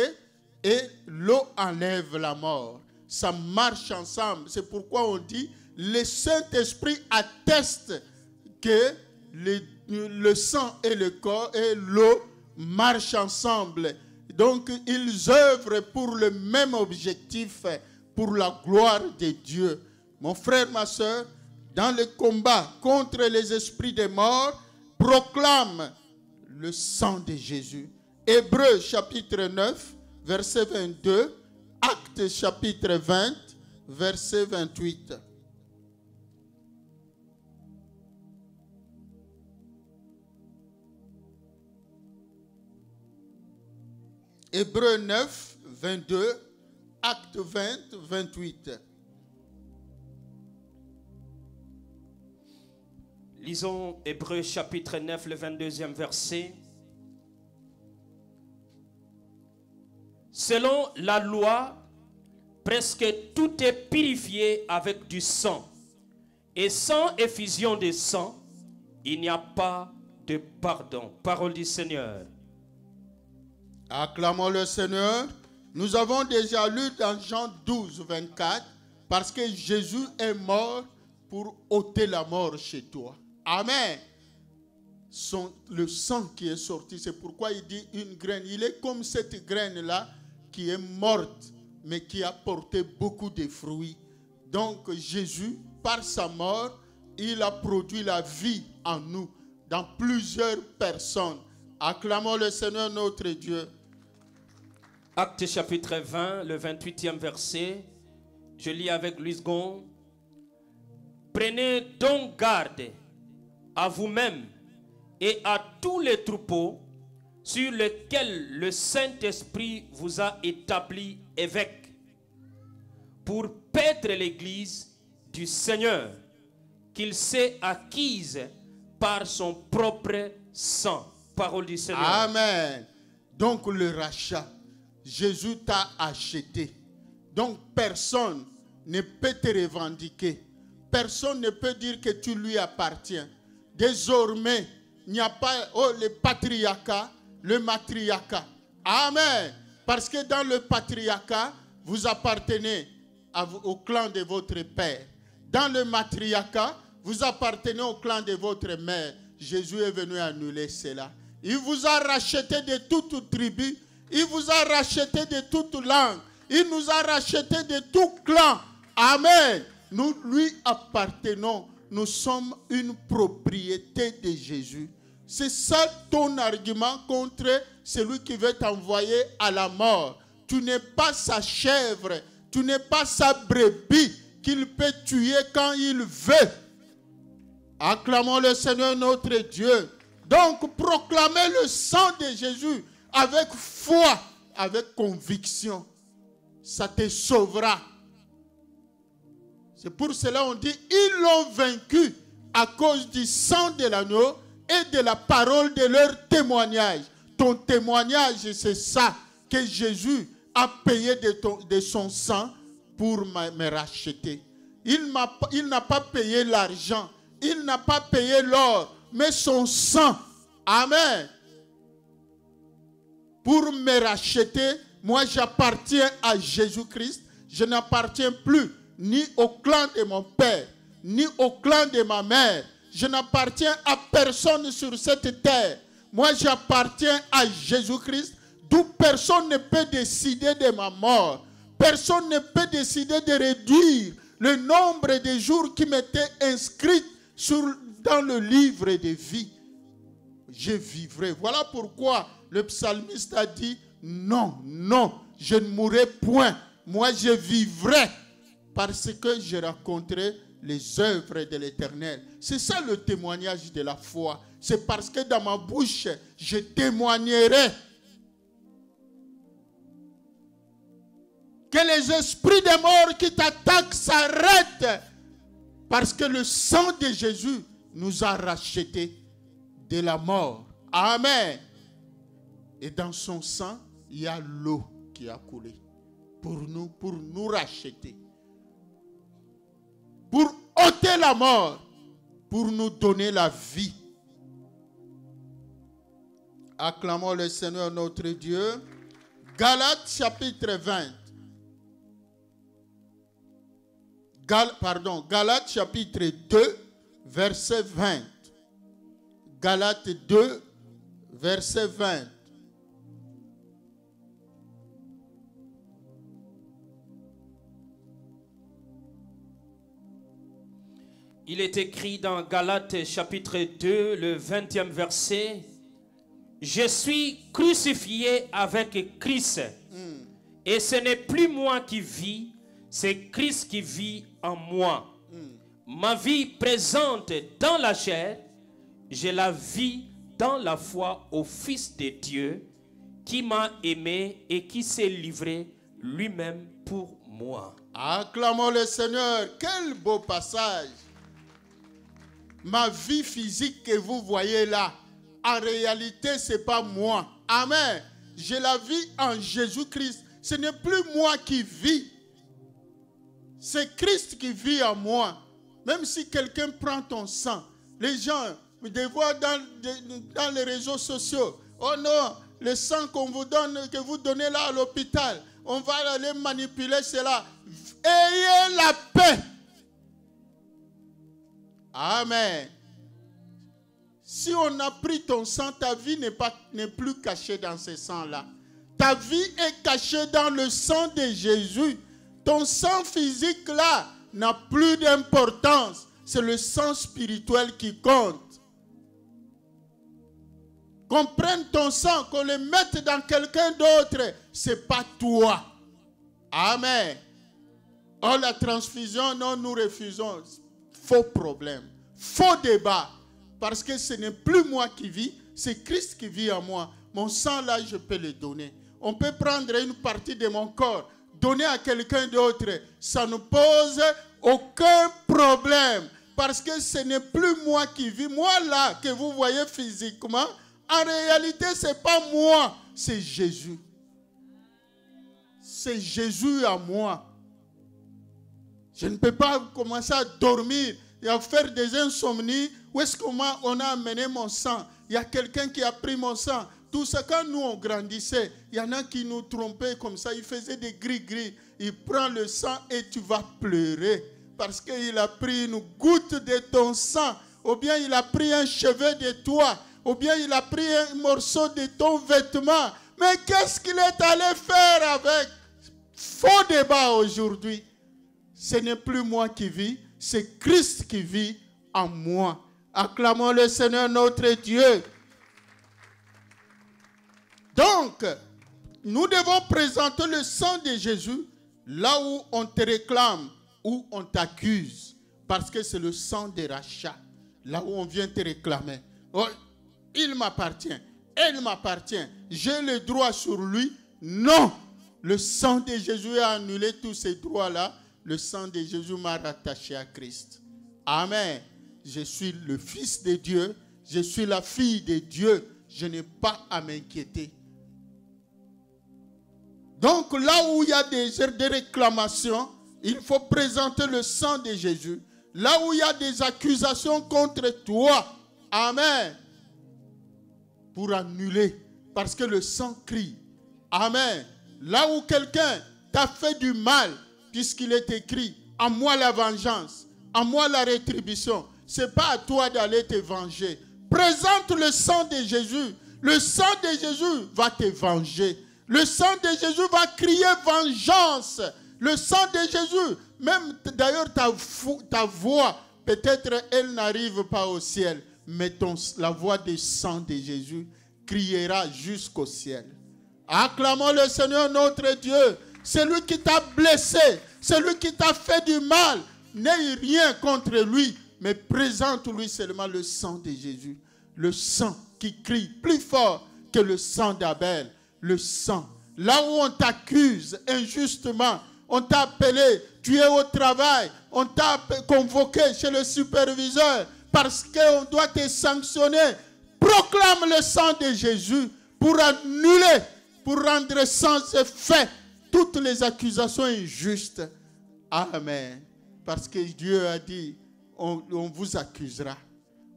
[SPEAKER 1] et l'eau enlève la mort. Ça marche ensemble. C'est pourquoi on dit, le Saint-Esprit atteste que le sang et le corps et l'eau marchent ensemble. Donc, ils œuvrent pour le même objectif, pour la gloire de Dieu. Mon frère, ma soeur, dans le combat contre les esprits des morts, proclame le sang de Jésus. Hébreux chapitre 9, verset 22, Actes chapitre 20, verset 28. Hébreux 9, 22, Actes 20, 28.
[SPEAKER 2] Lisons Hébreux chapitre 9, le 22e verset. Selon la loi, presque tout est purifié avec du sang. Et sans effusion de sang, il n'y a pas de pardon. Parole du Seigneur.
[SPEAKER 1] Acclamons le Seigneur. Nous avons déjà lu dans Jean 12, 24, parce que Jésus est mort pour ôter la mort chez toi. Amen. Le sang qui est sorti, c'est pourquoi il dit une graine. Il est comme cette graine-là qui est morte, mais qui a porté beaucoup de fruits. Donc Jésus, par sa mort, il a produit la vie en nous, dans plusieurs personnes. Acclamons le Seigneur notre Dieu.
[SPEAKER 2] Actes chapitre 20, le 28e verset. Je lis avec Louis Gon. Prenez donc garde à vous-même et à tous les troupeaux sur lesquels le Saint-Esprit vous a établi évêque pour paître l'Église du Seigneur qu'il s'est acquise par son propre sang. Parole du Seigneur.
[SPEAKER 1] Amen. Donc le rachat, Jésus t'a acheté. Donc personne ne peut te revendiquer. Personne ne peut dire que tu lui appartiens. Désormais, il n'y a pas le patriarcat, le matriarcat. Amen. Parce que dans le patriarcat, vous appartenez au clan de votre père. Dans le matriarcat, vous appartenez au clan de votre mère. Jésus est venu annuler cela. Il vous a racheté de toute tribu. Il vous a racheté de toute langue. Il nous a racheté de tout clan. Amen. Nous lui appartenons. Nous sommes une propriété de Jésus. C'est ça ton argument contre celui qui veut t'envoyer à la mort. Tu n'es pas sa chèvre. Tu n'es pas sa brebis qu'il peut tuer quand il veut. Acclamons le Seigneur notre Dieu. Donc proclamez le sang de Jésus avec foi, avec conviction. Ça te sauvera. C'est pour cela qu'on dit, ils l'ont vaincu à cause du sang de l'agneau et de la parole de leur témoignage. Ton témoignage, c'est ça, que Jésus a payé de son sang pour me racheter. Il n'a pas payé l'argent, il n'a pas payé l'or, mais son sang. Amen. Pour me racheter, moi j'appartiens à Jésus-Christ. Je n'appartiens plus ni au clan de mon père, ni au clan de ma mère. Je n'appartiens à personne sur cette terre. Moi j'appartiens à Jésus-Christ, d'où personne ne peut décider de ma mort. Personne ne peut décider de réduire le nombre de jours qui m'étaient inscrits dans le livre de vie. Je vivrai. Voilà pourquoi le psalmiste a dit, non, non, je ne mourrai point. Moi, je vivrai parce que je raconterai les œuvres de l'Éternel. C'est ça le témoignage de la foi. C'est parce que dans ma bouche, je témoignerai. Que les esprits des morts qui t'attaquent s'arrêtent. Parce que le sang de Jésus nous a rachetés de la mort. Amen. Et dans son sang, il y a l'eau qui a coulé pour nous racheter. Pour ôter la mort, pour nous donner la vie. Acclamons le Seigneur notre Dieu. Galates chapitre 20. Galates chapitre 2, verset 20. Galates 2, verset 20.
[SPEAKER 2] Il est écrit dans Galates chapitre 2, le 20e verset. Je suis crucifié avec Christ. Et ce n'est plus moi qui vis, c'est Christ qui vit en moi. Ma vie présente dans la chair, je la vis dans la foi au Fils de Dieu qui m'a aimé et qui s'est livré lui-même pour moi.
[SPEAKER 1] Acclamons le Seigneur. Quel beau passage. Ma vie physique que vous voyez là, en réalité, ce n'est pas moi. Amen. J'ai la vie en Jésus-Christ. Ce n'est plus moi qui vis. C'est Christ qui vit en moi. Même si quelqu'un prend ton sang, les gens des voient dans les réseaux sociaux. Oh non, le sang qu'on vous donne, que vous donnez là à l'hôpital, on va aller manipuler cela. Ayez la paix. Amen. Si on a pris ton sang, ta vie n'est plus cachée dans ce sang-là. Ta vie est cachée dans le sang de Jésus. Ton sang physique là n'a plus d'importance. C'est le sang spirituel qui compte. Qu'on prenne ton sang, qu'on le mette dans quelqu'un d'autre, ce n'est pas toi. Amen. Oh, la transfusion, non, nous refusons. Faux problème, faux débat. Parce que ce n'est plus moi qui vis, c'est Christ qui vit en moi. Mon sang là, je peux le donner. On peut prendre une partie de mon corps, donner à quelqu'un d'autre. Ça ne pose aucun problème. Parce que ce n'est plus moi qui vis. Moi là, que vous voyez physiquement, en réalité, ce n'est pas moi, c'est Jésus. C'est Jésus à moi. Je ne peux pas commencer à dormir et à faire des insomnies. Où est-ce qu'on a amené mon sang? Il y a quelqu'un qui a pris mon sang. Tout ça, quand nous on grandissait, il y en a qui nous trompaient comme ça. Ils faisaient des gris-gris. Il prend le sang et tu vas pleurer. Parce qu'il a pris une goutte de ton sang. Ou bien il a pris un cheveu de toi. Ou bien il a pris un morceau de ton vêtement. Mais qu'est-ce qu'il est allé faire avec? Faux débat aujourd'hui. Ce n'est plus moi qui vis, c'est Christ qui vit en moi. Acclamons le Seigneur notre Dieu. Donc, nous devons présenter le sang de Jésus là où on te réclame, où on t'accuse. Parce que c'est le sang de rachat, là où on vient te réclamer. Oh, il m'appartient, elle m'appartient, j'ai le droit sur lui. Non, le sang de Jésus a annulé tous ces droits-là. Le sang de Jésus m'a rattaché à Christ. Amen. Je suis le fils de Dieu. Je suis la fille de Dieu. Je n'ai pas à m'inquiéter. Donc là où il y a des réclamations, il faut présenter le sang de Jésus. Là où il y a des accusations contre toi. Amen. Pour annuler. Parce que le sang crie. Amen. Là où quelqu'un t'a fait du mal, puisqu'il est écrit, à moi la vengeance, à moi la rétribution. Ce n'est pas à toi d'aller te venger. Présente le sang de Jésus. Le sang de Jésus va te venger. Le sang de Jésus va crier vengeance. Le sang de Jésus, même d'ailleurs ta voix, peut-être elle n'arrive pas au ciel, mais la voix du sang de Jésus criera jusqu'au ciel. Acclamons le Seigneur notre Dieu. Celui qui t'a blessé, celui qui t'a fait du mal, n'aie rien contre lui, mais présente-lui seulement le sang de Jésus. Le sang qui crie plus fort que le sang d'Abel. Le sang. Là où on t'accuse injustement, on t'a appelé, tu es au travail, on t'a convoqué chez le superviseur parce qu'on doit te sanctionner. Proclame le sang de Jésus pour annuler, pour rendre sans effet toutes les accusations injustes. Amen. Parce que Dieu a dit, on vous accusera.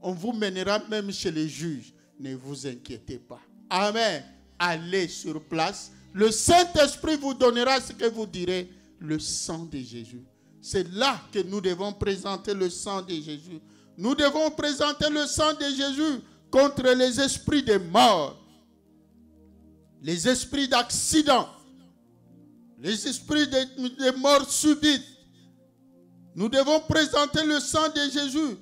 [SPEAKER 1] On vous mènera même chez les juges. Ne vous inquiétez pas. Amen. Allez sur place. Le Saint-Esprit vous donnera ce que vous direz. Le sang de Jésus. C'est là que nous devons présenter le sang de Jésus. Nous devons présenter le sang de Jésus contre les esprits de mort. Les esprits d'accident. Les esprits de mort subite. Nous devons présenter le sang de Jésus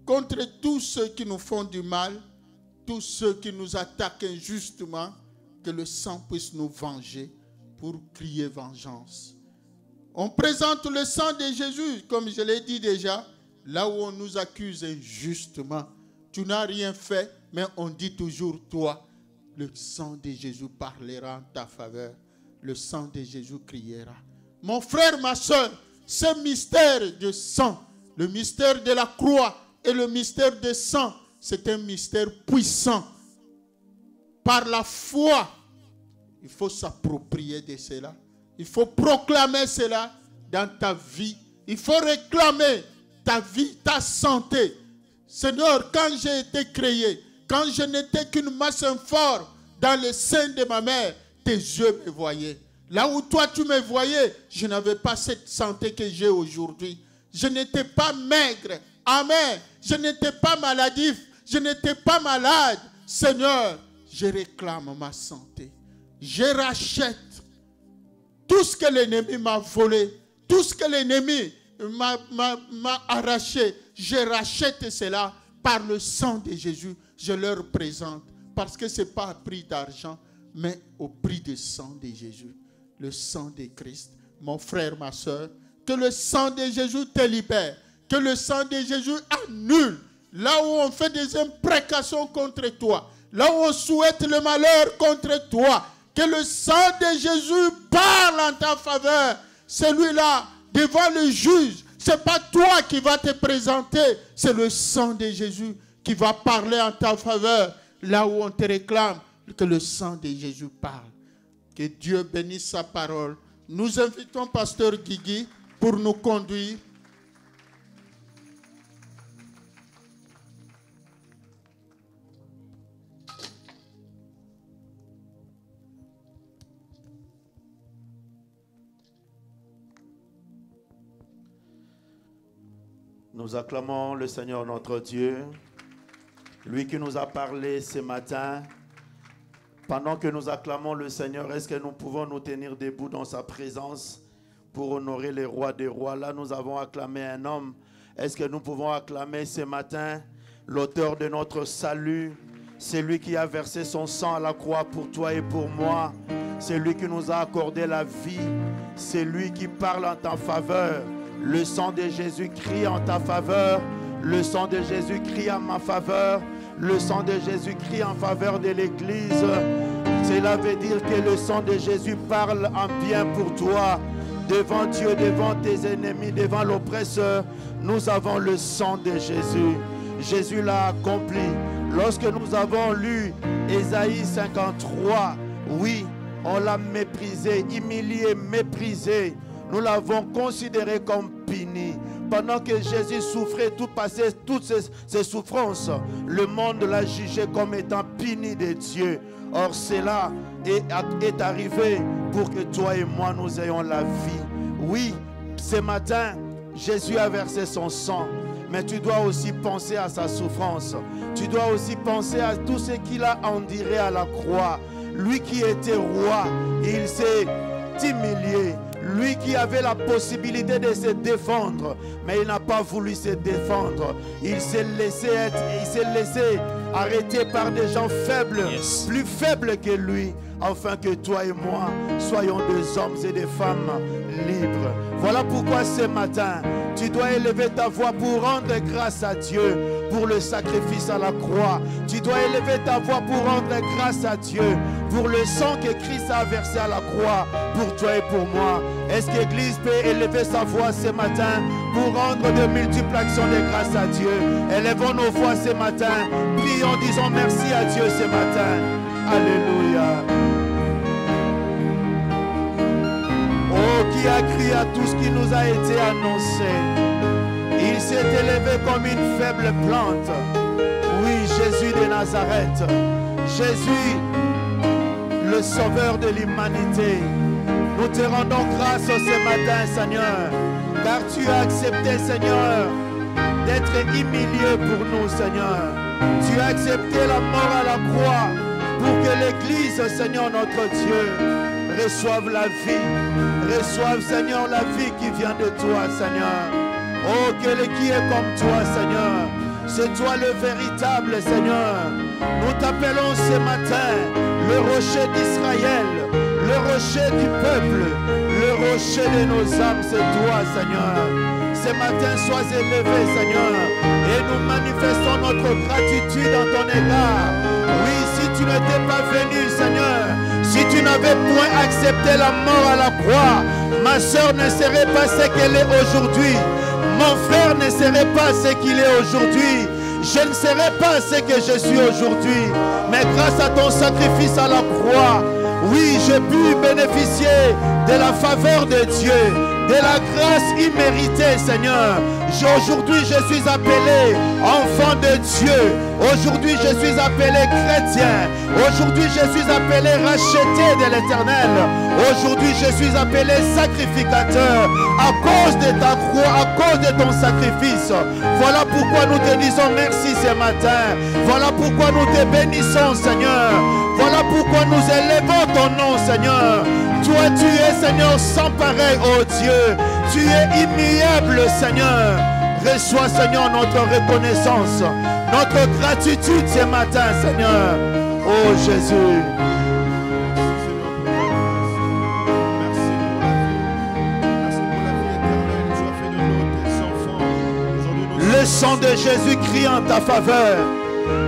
[SPEAKER 1] contre tous ceux qui nous font du mal, tous ceux qui nous attaquent injustement, que le sang puisse nous venger pour crier vengeance. On présente le sang de Jésus, comme je l'ai dit déjà, là où on nous accuse injustement. Tu n'as rien fait, mais on dit toujours toi. Le sang de Jésus parlera en ta faveur. Le sang de Jésus criera. Mon frère, ma soeur, ce mystère de sang, le mystère de la croix, Et le mystère des sang, c'est un mystère puissant. Par la foi, il faut s'approprier de cela. Il faut proclamer cela dans ta vie. Il faut réclamer ta vie, ta santé. Seigneur, quand j'ai été créé, quand je n'étais qu'une masse informe dans le sein de ma mère, tes yeux me voyaient. Là où toi tu me voyais, je n'avais pas cette santé que j'ai aujourd'hui. Je n'étais pas maigre. Amen. Je n'étais pas maladif. Je n'étais pas malade. Seigneur, je réclame ma santé. Je rachète tout ce que l'ennemi m'a volé, tout ce que l'ennemi m'a arraché. Je rachète cela par le sang de Jésus. Je leur présente. Parce que ce n'est pas à prix d'argent, mais au prix du sang de Jésus. Le sang de Christ. Mon frère, ma soeur, que le sang de Jésus te libère. Que le sang de Jésus annule. Là où on fait des imprécations contre toi. Là où on souhaite le malheur contre toi. Que le sang de Jésus parle en ta faveur. Celui-là, devant le juge, ce n'est pas toi qui vas te présenter. C'est le sang de Jésus qui va parler en ta faveur. Là où on te réclame, que le sang de Jésus parle. Que Dieu bénisse sa parole. Nous invitons Pasteur Guigui pour nous conduire.
[SPEAKER 3] Nous acclamons le Seigneur notre Dieu, lui qui nous a parlé ce matin. Pendant que nous acclamons le Seigneur, est-ce que nous pouvons nous tenir debout dans sa présence pour honorer les rois des rois? Là, nous avons acclamé un homme. Est-ce que nous pouvons acclamer ce matin l'auteur de notre salut? C'est lui qui a versé son sang à la croix pour toi et pour moi. C'est lui qui nous a accordé la vie. C'est lui qui parle en ta faveur. Le sang de Jésus crie en ta faveur. Le sang de Jésus crie en ma faveur. Le sang de Jésus crie en faveur de l'Église. Cela veut dire que le sang de Jésus parle en bien pour toi. Devant Dieu, devant tes ennemis, devant l'oppresseur, nous avons le sang de Jésus. Jésus l'a accompli. Lorsque nous avons lu Ésaïe 53, oui, on l'a méprisé, humilié, méprisé. Nous l'avons considéré comme puni. Pendant que Jésus souffrait, toutes ces souffrances, le monde l'a jugé comme étant puni de Dieu. Or, cela est arrivé pour que toi et moi, nous ayons la vie. Oui, ce matin, Jésus a versé son sang. Mais tu dois aussi penser à sa souffrance. Tu dois aussi penser à tout ce qu'il a enduré à la croix. Lui qui était roi, il s'est humilié. Lui qui avait la possibilité de se défendre, mais il n'a pas voulu se défendre. Il s'est laissé arrêter par des gens faibles, plus faibles que lui, afin que toi et moi soyons des hommes et des femmes libres. Voilà pourquoi ce matin, tu dois élever ta voix pour rendre grâce à Dieu pour le sacrifice à la croix. Tu dois élever ta voix pour rendre grâce à Dieu pour le sang que Christ a versé à la croix pour toi et pour moi. Est-ce que l'Église peut élever sa voix ce matin pour rendre de multiples actions de grâce à Dieu? Élevons nos voix ce matin. Prions, disons merci à Dieu ce matin. Alléluia. Oh, qui a crié à tout ce qui nous a été annoncé. Il s'est élevé comme une faible plante. Oui, Jésus de Nazareth. Jésus, le sauveur de l'humanité. Nous te rendons grâce ce matin, Seigneur, car tu as accepté, Seigneur, d'être humilié pour nous, Seigneur. Tu as accepté la mort à la croix pour que l'Église, Seigneur, notre Dieu, reçoive la vie. Reçoive, Seigneur, la vie qui vient de toi, Seigneur. Oh, qui est comme toi, Seigneur. C'est toi le véritable, Seigneur. Nous t'appelons ce matin le rocher d'Israël, le rocher du peuple, le rocher de nos âmes, c'est toi, Seigneur. Ce matin, sois élevé, Seigneur, et nous manifestons notre gratitude en ton égard. Oui, si tu n'étais pas venu, Seigneur, si tu n'avais point accepté la mort à la croix, ma soeur ne serait pas ce qu'elle est aujourd'hui. mon frère ne serait pas ce qu'il est aujourd'hui. Je ne serais pas ce que je suis aujourd'hui. Mais grâce à ton sacrifice à la croix, oui, j'ai pu bénéficier de la faveur de Dieu, de la grâce imméritée, Seigneur. Aujourd'hui, je suis appelé enfant de Dieu. Aujourd'hui, je suis appelé chrétien. Aujourd'hui, je suis appelé racheté de l'Éternel. Aujourd'hui, je suis appelé sacrificateur à cause de ta croix, à cause de ton sacrifice. Voilà pourquoi nous te disons merci ce matin. Voilà pourquoi nous te bénissons, Seigneur. Voilà pourquoi nous élevons ton nom, Seigneur. Toi, tu es, Seigneur, sans pareil, oh Dieu. Tu es immuable, Seigneur. Reçois, Seigneur, notre reconnaissance, notre gratitude ce matin, Seigneur. Oh Jésus. Le sang de Jésus crie en ta faveur.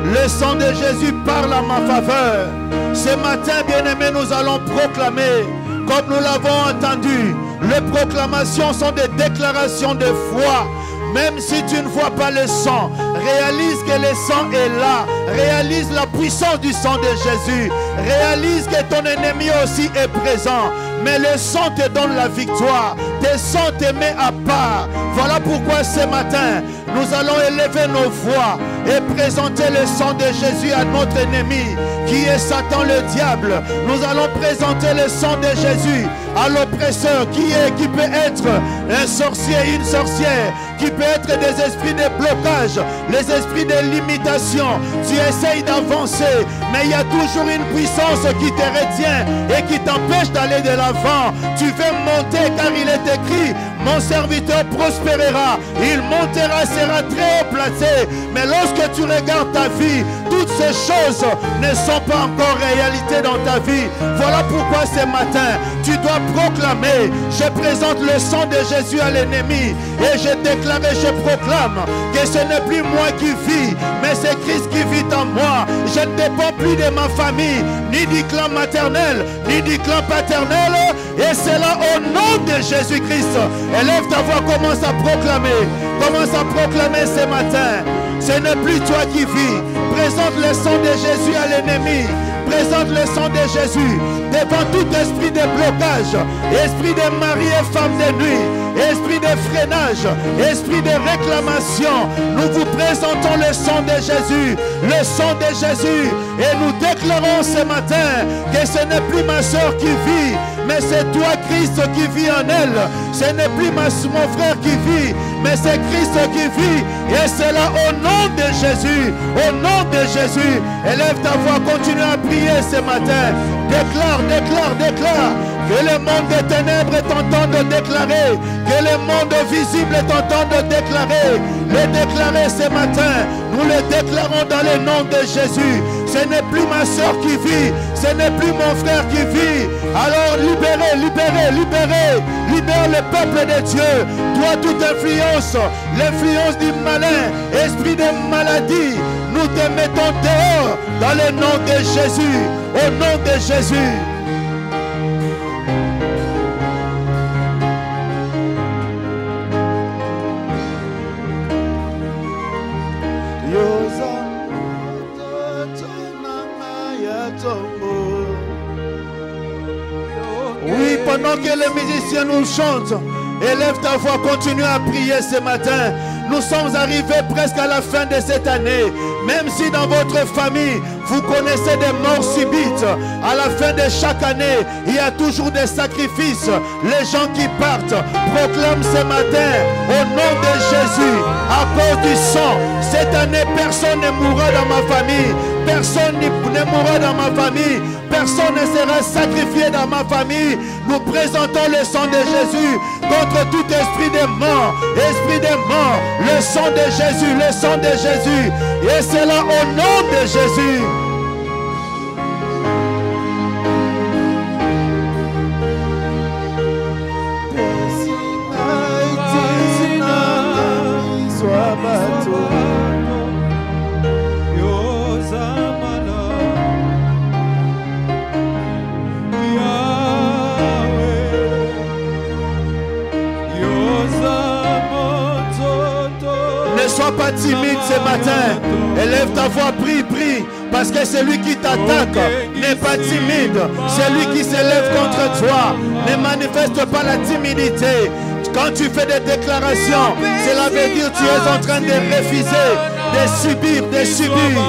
[SPEAKER 3] Le sang de Jésus parle en ma faveur. Ce matin, bien-aimés, nous allons proclamer, comme nous l'avons entendu, les proclamations sont des déclarations de foi. Même si tu ne vois pas le sang, réalise que le sang est là. Réalise la puissance du sang de Jésus. Réalise que ton ennemi aussi est présent. Mais le sang te donne la victoire. Tes sangs te met à part. Voilà pourquoi ce matin, nous allons élever nos voix et présenter le sang de Jésus à notre ennemi, qui est Satan le diable. Nous allons présenter le sang de Jésus à l'oppresseur, qui peut être un sorcier, une sorcière, qui peut être des esprits de blocage, les esprits de limitation. Tu essayes d'avancer, mais il y a toujours une puissance qui te retient et qui t'empêche d'aller de l'avant. Tu veux monter car il est écrit, mon serviteur prospérera, il montera, sera très haut placé. Mais lorsque tu regardes ta vie, toutes ces choses ne sont pas encore réalité dans ta vie. Voilà pourquoi ce matin, tu dois proclamer, je présente le sang de Jésus à l'ennemi et je déclare et je proclame que ce n'est plus moi qui vis, mais c'est Christ qui vit en moi. Je ne dépends plus de ma famille, ni du clan maternel, ni du clan paternel, et c'est là au nom de Jésus-Christ. Élève ta voix, commence à proclamer ce matin. Ce n'est plus toi qui vis. Présente le sang de Jésus à l'ennemi. Présente le sang de Jésus devant tout esprit de blocage, esprit de mari et femme de nuit, esprit de freinage, esprit de réclamation. Nous vous présentons le sang de Jésus, et nous déclarons ce matin que ce n'est plus ma soeur qui vit, mais c'est toi Christ qui vit en elle. Ce n'est plus mon frère qui vit, mais c'est Christ qui vit, et c'est là au nom de Jésus, au nom de Jésus. Élève ta voix, continue à prier ce matin. Déclare que le monde des ténèbres est en train de déclarer, que le monde visible est en train de déclarer. Le déclarer ce matin, nous le déclarons dans le nom de Jésus. Ce n'est plus ma soeur qui vit, ce n'est plus mon frère qui vit. Alors libère le peuple de Dieu. Toi, toute influence, l'influence du malin, esprit de maladie, nous te mettons dehors dans le nom de Jésus, au nom de Jésus. Oui, pendant que les musiciens nous chantent, élève ta voix, continue à prier ce matin. Nous sommes arrivés presque à la fin de cette année. Même si dans votre famille, vous connaissez des morts subites, à la fin de chaque année, il y a toujours des sacrifices. Les gens qui partent proclament ce matin, au nom de Jésus, à cause du sang, cette année, personne ne mourra dans ma famille. Personne ne mourra dans ma famille. Personne ne sera sacrifié dans ma famille. Nous présentons le sang de Jésus contre tout esprit de mort. Esprit de mort, le sang de Jésus, le sang de Jésus. Et c'est là au nom de Jésus. ta voix, prie, prie. Parce que celui qui t'attaque n'est pas timide. Celui qui s'élève contre toi ne manifeste pas la timidité. Quand tu fais des déclarations, cela veut dire que tu es en train de refuser, de subir.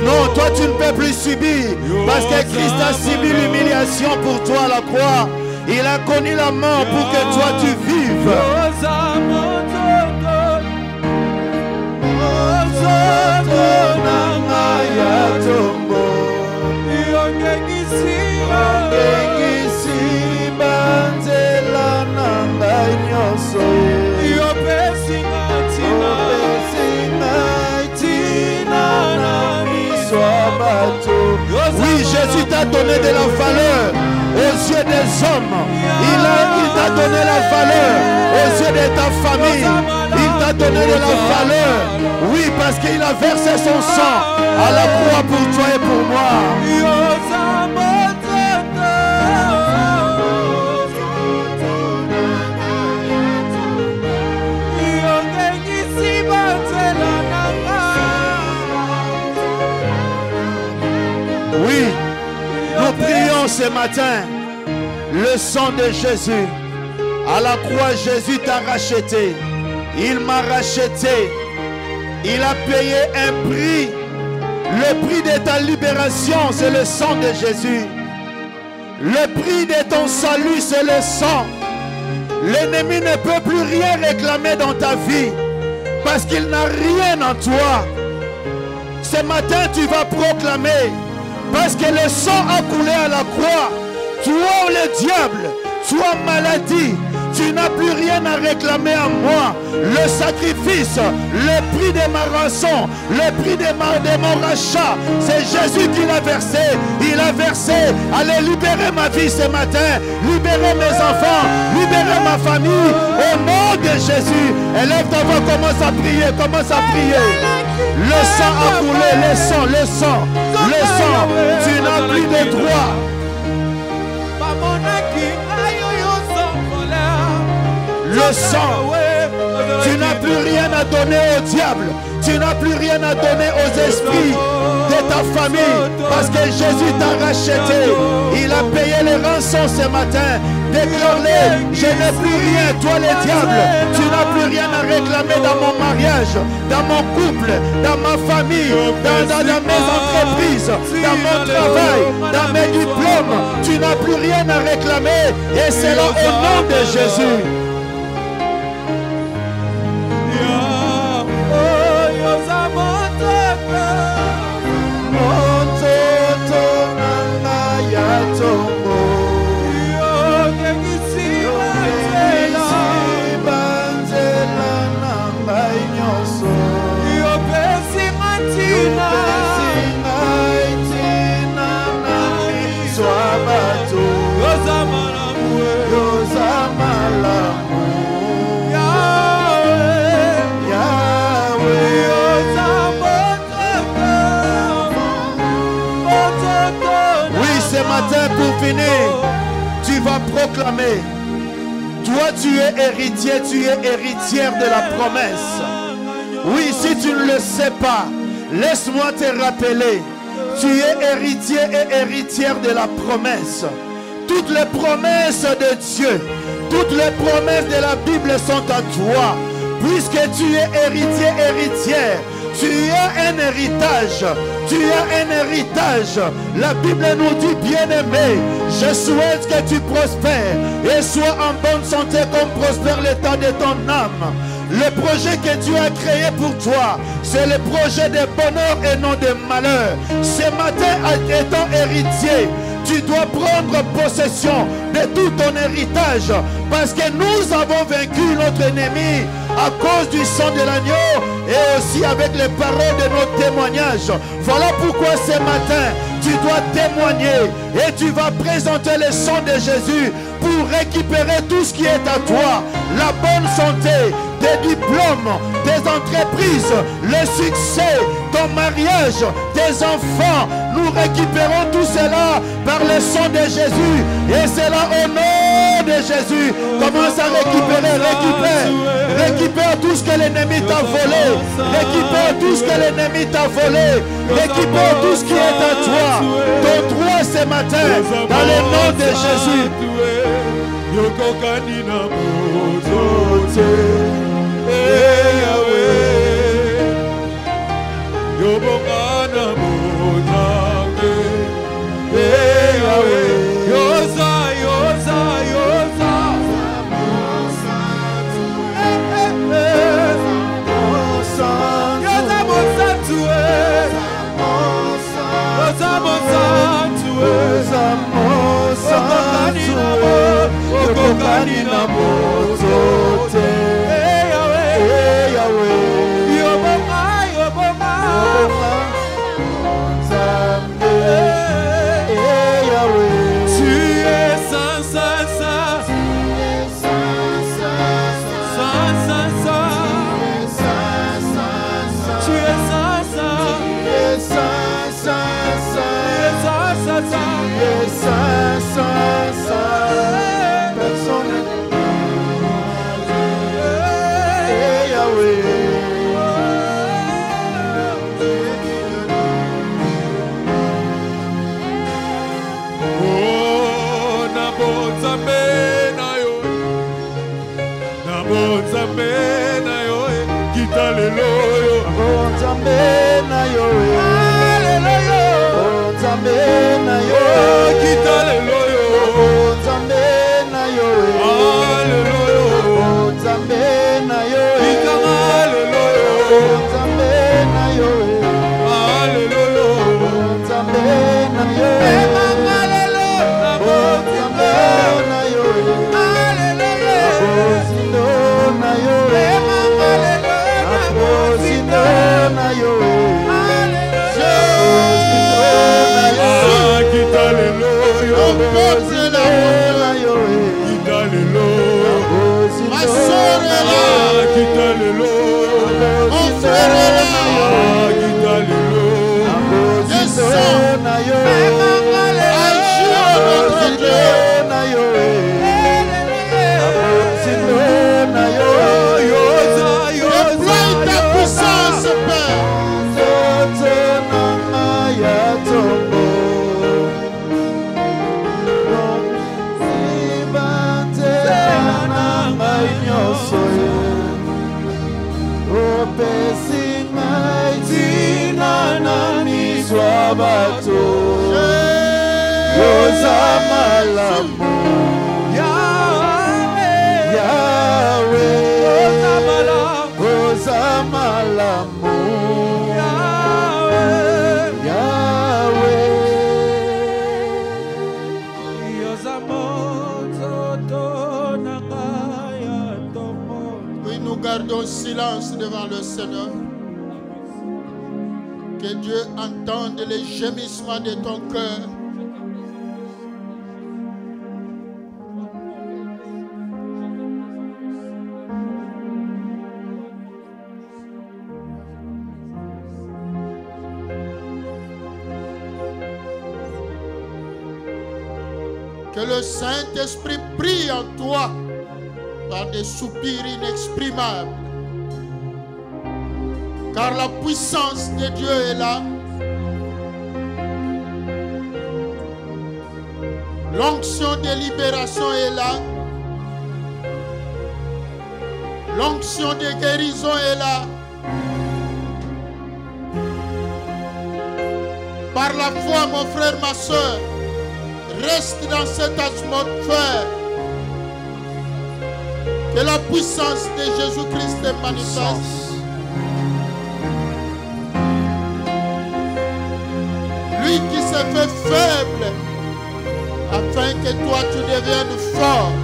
[SPEAKER 3] Non, toi tu ne peux plus subir. Parce que Christ a subi l'humiliation pour toi à la croix. Il a connu la mort pour que toi tu vives. Oui, Jésus t'a donné de la valeur aux yeux des hommes. Il t'a donné la valeur aux yeux de ta famille. Il t'a donné de la valeur. Oui, parce qu'il a versé son sang à la croix pour toi et pour moi. Oui, nous prions ce matin le sang de Jésus. À la croix, Jésus t'a racheté. Il m'a racheté. Il a payé un prix. Le prix de ta libération, c'est le sang de Jésus. Le prix de ton salut, c'est le sang. L'ennemi ne peut plus rien réclamer dans ta vie parce qu'il n'a rien en toi. Ce matin, tu vas proclamer. Parce que le sang a coulé à la croix. Toi, le diable, toi, maladie, tu n'as plus rien à réclamer à moi. Le sacrifice, le prix de ma rançon, le prix de mon rachat, c'est Jésus qui l'a versé. Il a versé. Allez libérer ma vie ce matin. Libérer mes enfants. Libérer ma famille. Au nom de Jésus. Élève ta voix, commence à prier. Commence à prier. Le sang a coulé. Le sang, le sang. Le sang. Tu n'as plus de droit. Le sang, tu n'as plus rien à donner au diable, tu n'as plus rien à donner aux esprits de ta famille, parce que Jésus t'a racheté, il a payé les rançons ce matin. Déclare-les, je n'ai plus rien, toi le diable, tu n'as plus rien à réclamer dans mon mariage, dans mon couple, dans ma famille, dans mes entreprises, dans mon travail, dans mes diplômes, tu n'as plus rien à réclamer, et c'est là au nom de Jésus. Pour finir, tu vas proclamer. Toi, tu es héritier, tu es héritière de la promesse. Oui, si tu ne le sais pas, laisse-moi te rappeler. Tu es héritier et héritière de la promesse. Toutes les promesses de Dieu, toutes les promesses de la Bible sont à toi. Puisque tu es héritier, héritière, tu as un héritage. Tu as un héritage. La Bible nous dit, bien-aimé, je souhaite que tu prospères et sois en bonne santé comme prospère l'état de ton âme. Le projet que Dieu a créé pour toi, c'est le projet de bonheur et non de malheur. Ce matin, étant héritier, tu dois prendre possession de tout ton héritage, parce que nous avons vaincu notre ennemi à cause du sang de l'agneau et aussi avec les paroles de notre témoignage. Voilà pourquoi ce matin, tu dois témoigner et tu vas présenter le sang de Jésus pour récupérer tout ce qui est à toi. La bonne santé, des diplômes, des entreprises, le succès, ton mariage, tes enfants. Nous récupérons tout cela par le sang de Jésus. Et cela au nom de Jésus. Commence à récupérer, récupère tout ce que l'ennemi t'a volé. Récupère tout ce que l'ennemi t'a volé. Récupère tout ce qui est à toi. Ton droit ce matin, dans le nom de Jésus.
[SPEAKER 1] Gardons silence devant le Seigneur. Que Dieu entende les gémissements de ton cœur. Que le Saint-Esprit brille en toi par des soupirs inexprimables. Car la puissance de Dieu est là. L'onction de libération est là. L'onction de guérison est là. Par la foi, mon frère, ma soeur, reste dans cette atmosphère. Que la puissance de Jésus-Christ te manifeste. Lui qui s'est fait faible, afin que toi tu deviennes fort.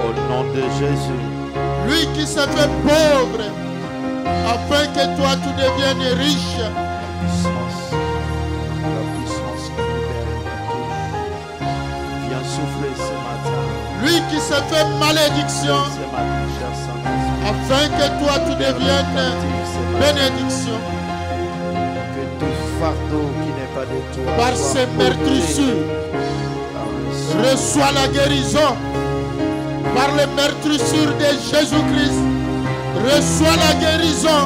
[SPEAKER 3] Au nom de Jésus.
[SPEAKER 1] Lui qui s'est fait pauvre, afin que toi tu deviennes riche.
[SPEAKER 3] La puissance qui libère et qui touche. Viens souffler ce matin.
[SPEAKER 1] Lui qui s'est fait malédiction,
[SPEAKER 3] ce matin, cher Saint-Esprit.
[SPEAKER 1] afin que toi tu deviennes bénédiction.
[SPEAKER 3] Que tout fardeau qui n'est pas de toi
[SPEAKER 1] Par
[SPEAKER 3] soit
[SPEAKER 1] ces
[SPEAKER 3] ôté
[SPEAKER 1] meurtrissures,
[SPEAKER 3] par le sang.
[SPEAKER 1] reçois la guérison. Par les meurtrissures de Jésus-Christ, reçois la guérison.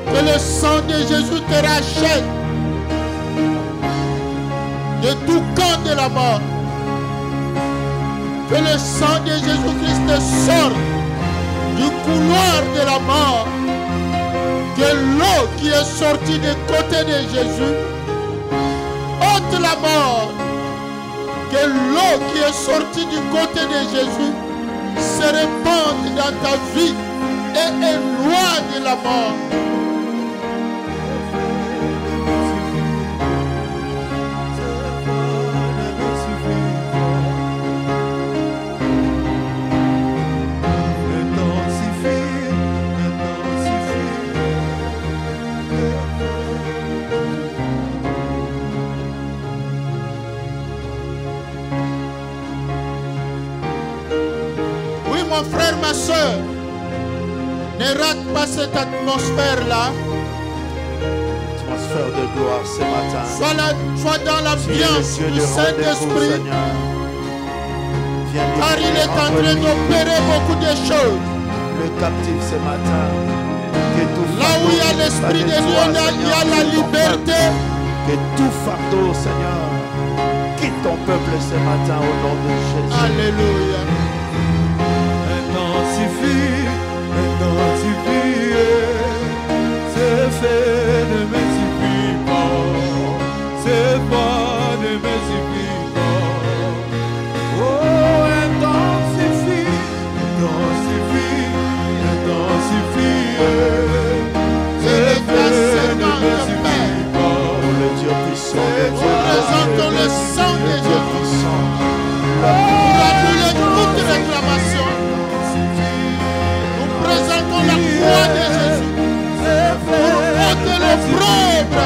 [SPEAKER 1] Que le sang de Jésus te rachète de tout camp de la mort. Que le sang de Jésus-Christ te sorte du couloir de la mort. Que l'eau qui est sortie du côté de Jésus ôte la mort. Que l'eau qui est sortie du côté de Jésus se répande dans ta vie et éloigne la mort. Mon frère, ma soeur, ne rate pas cette atmosphère-là.
[SPEAKER 3] Atmosphère de gloire ce matin.
[SPEAKER 1] Sois dans l'ambiance du Saint-Esprit, car il est en train d'opérer beaucoup de choses.
[SPEAKER 3] Le captif ce matin. Que tout
[SPEAKER 1] là où il y a l'Esprit de Dieu, là il y a la liberté.
[SPEAKER 3] Que tout fardeau, Seigneur, quitte ton peuple ce matin au nom de Jésus.
[SPEAKER 1] Alléluia.
[SPEAKER 4] C'est fait, ne me suffit pas. C'est pas, ne me suffit pas. Oh, intensifie, intensifie, intensifie. C'est fait, ne me suffit pas.
[SPEAKER 3] Oh, le Dieu puissant, le Dieu
[SPEAKER 1] Présentons le sang de Jésus pour annuler toute réclamation. Nous présentons la croix de Jésus pour ôter l'opprobre.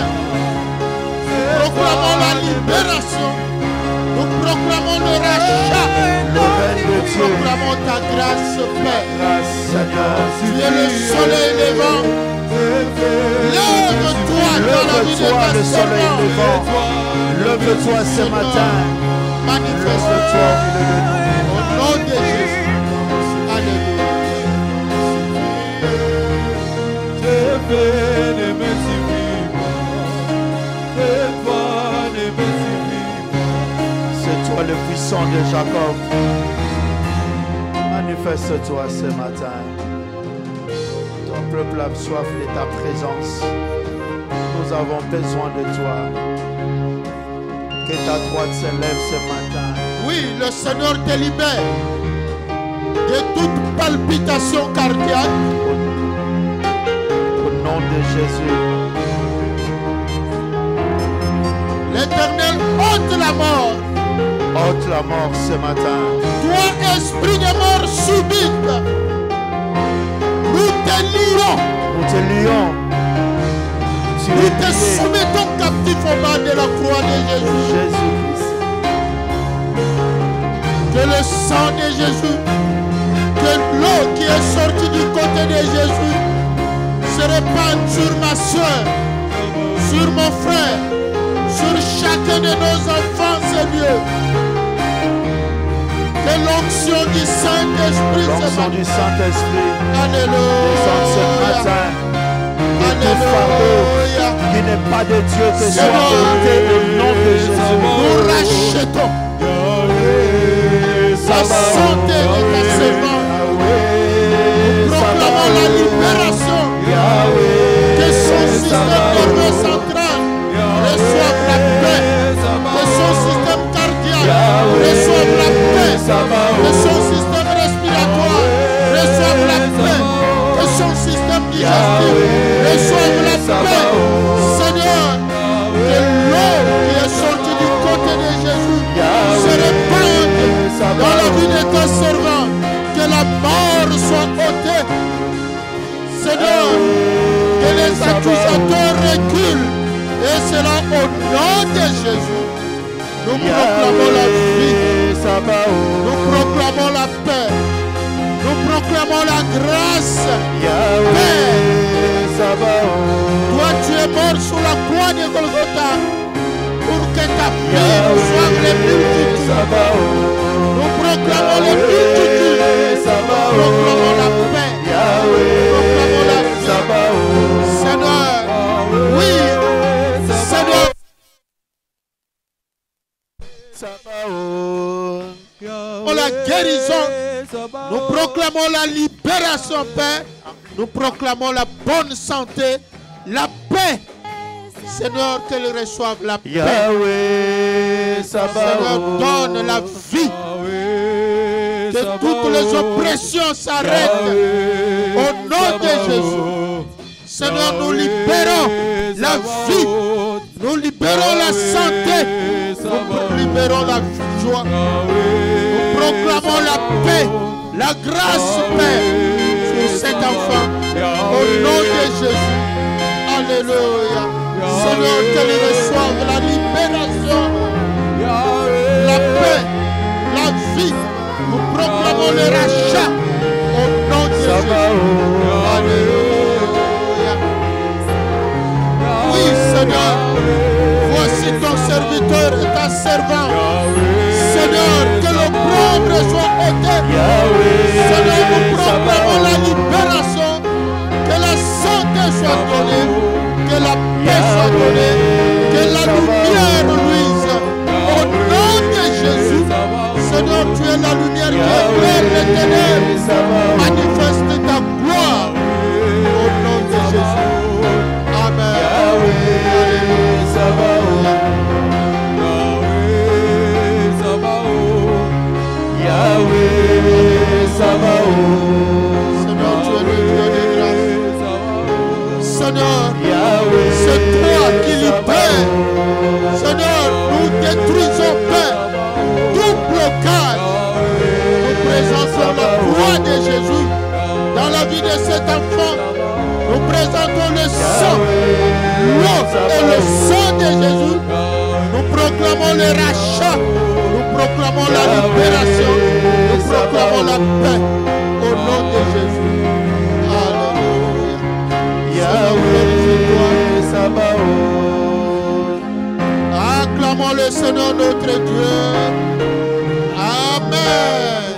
[SPEAKER 1] Proclamons la libération. Nous proclamons le rachat. Nous proclamons ta grâce, Père. Tu es le soleil levant. Lève-toi dans la vie de ta servante.
[SPEAKER 3] Lève-toi ce matin.
[SPEAKER 1] Manifeste-toi au nom de Jésus. Alléluia.
[SPEAKER 3] C'est toi le puissant de Jacob. Manifeste-toi ce matin. Ton peuple a soif de ta présence. Nous avons besoin de toi. Que ta droite se lève ce matin.
[SPEAKER 1] Oui, le Seigneur te libère de toute palpitation cardiaque.
[SPEAKER 3] Au nom de Jésus.
[SPEAKER 1] L'Éternel ôte la mort.
[SPEAKER 3] Ôte la mort ce matin.
[SPEAKER 1] Toi, esprit de mort subite, nous te lions.
[SPEAKER 3] Nous te lions.
[SPEAKER 1] Nous te soumettons captif au bas de la croix de Jésus.
[SPEAKER 3] Jésus-Christ.
[SPEAKER 1] Que le sang de Jésus, que l'eau qui est sortie du côté de Jésus se répande sur ma soeur, sur mon frère, sur chacun de nos enfants, Seigneur. Que l'onction du Saint-Esprit
[SPEAKER 3] L'onction du Saint-Esprit.
[SPEAKER 1] Alléluia.
[SPEAKER 3] Descend ce matin. Que tout fardeau qui n'est pas de Dieu te soit ôté au nom de Jésus.
[SPEAKER 1] Nous rachetons la santé de ta servante. Nous proclamons la libération. Que son système nerveux central reçoive la paix. Que son système cardiaque reçoive la paix. Que son système respiratoire reçoive la paix. Que son système digestif reçoive la paix. Seigneur, que l'eau qui est sortie du côté de Jésus se répande dans la vie de ton servant. Que la mort soit ôtée. Seigneur, que les accusateurs reculent. Et cela au nom de Jésus. Nous proclamons la vie. Nous proclamons la paix. proclamons la grâce.
[SPEAKER 3] Yahweh Sabaoth.
[SPEAKER 1] Toi, tu es mort sur la croix de Golgotha pour que ta fille reçoive les multitudes. Nous proclamons les multitudes. Proclamons la paix. Proclamons la vie. Seigneur, oui, Seigneur. Pour la guérison, nous proclamons la libération, Père. Nous proclamons la bonne santé, la paix. Seigneur, qu'elle reçoive la paix. Seigneur, donne la vie. Que toutes les oppressions s'arrêtent. Au nom de Jésus. Seigneur, nous libérons la vie. Nous libérons la santé. Nous libérons la joie. Nous proclamons la paix, la grâce, Père, sur cet enfant. Au nom de Jésus. Alléluia. Seigneur, qu'elle reçoive la libération, la paix, la vie. Nous proclamons le rachat. Au nom de Jésus. Alléluia. Oui, Seigneur. Voici ton serviteur et ta servante. Seigneur, que l'opprobre soit ôté. Seigneur, nous proclamons la libération. Que la santé soit donnée. Que la paix soit donnée. Que la lumière luise. Au nom de Jésus. Seigneur, tu es la lumière qui éclaire les ténèbres. Manifeste ta gloire. Au nom de Jésus. Amen. Seigneur, tu es le Dieu de grâce. Seigneur, c'est toi qui libères. Seigneur, nous détruisons, Père, tout blocage. Nous présentons la croix de Jésus dans la vie de cet enfant. Nous présentons le sang, l'eau et le sang de Jésus. Nous proclamons le rachat. Nous proclamons la libération. Nous proclamons la paix. Au nom de Jésus. Alléluia. Yahweh Sabaoth. Acclamons le Seigneur notre Dieu. Amen.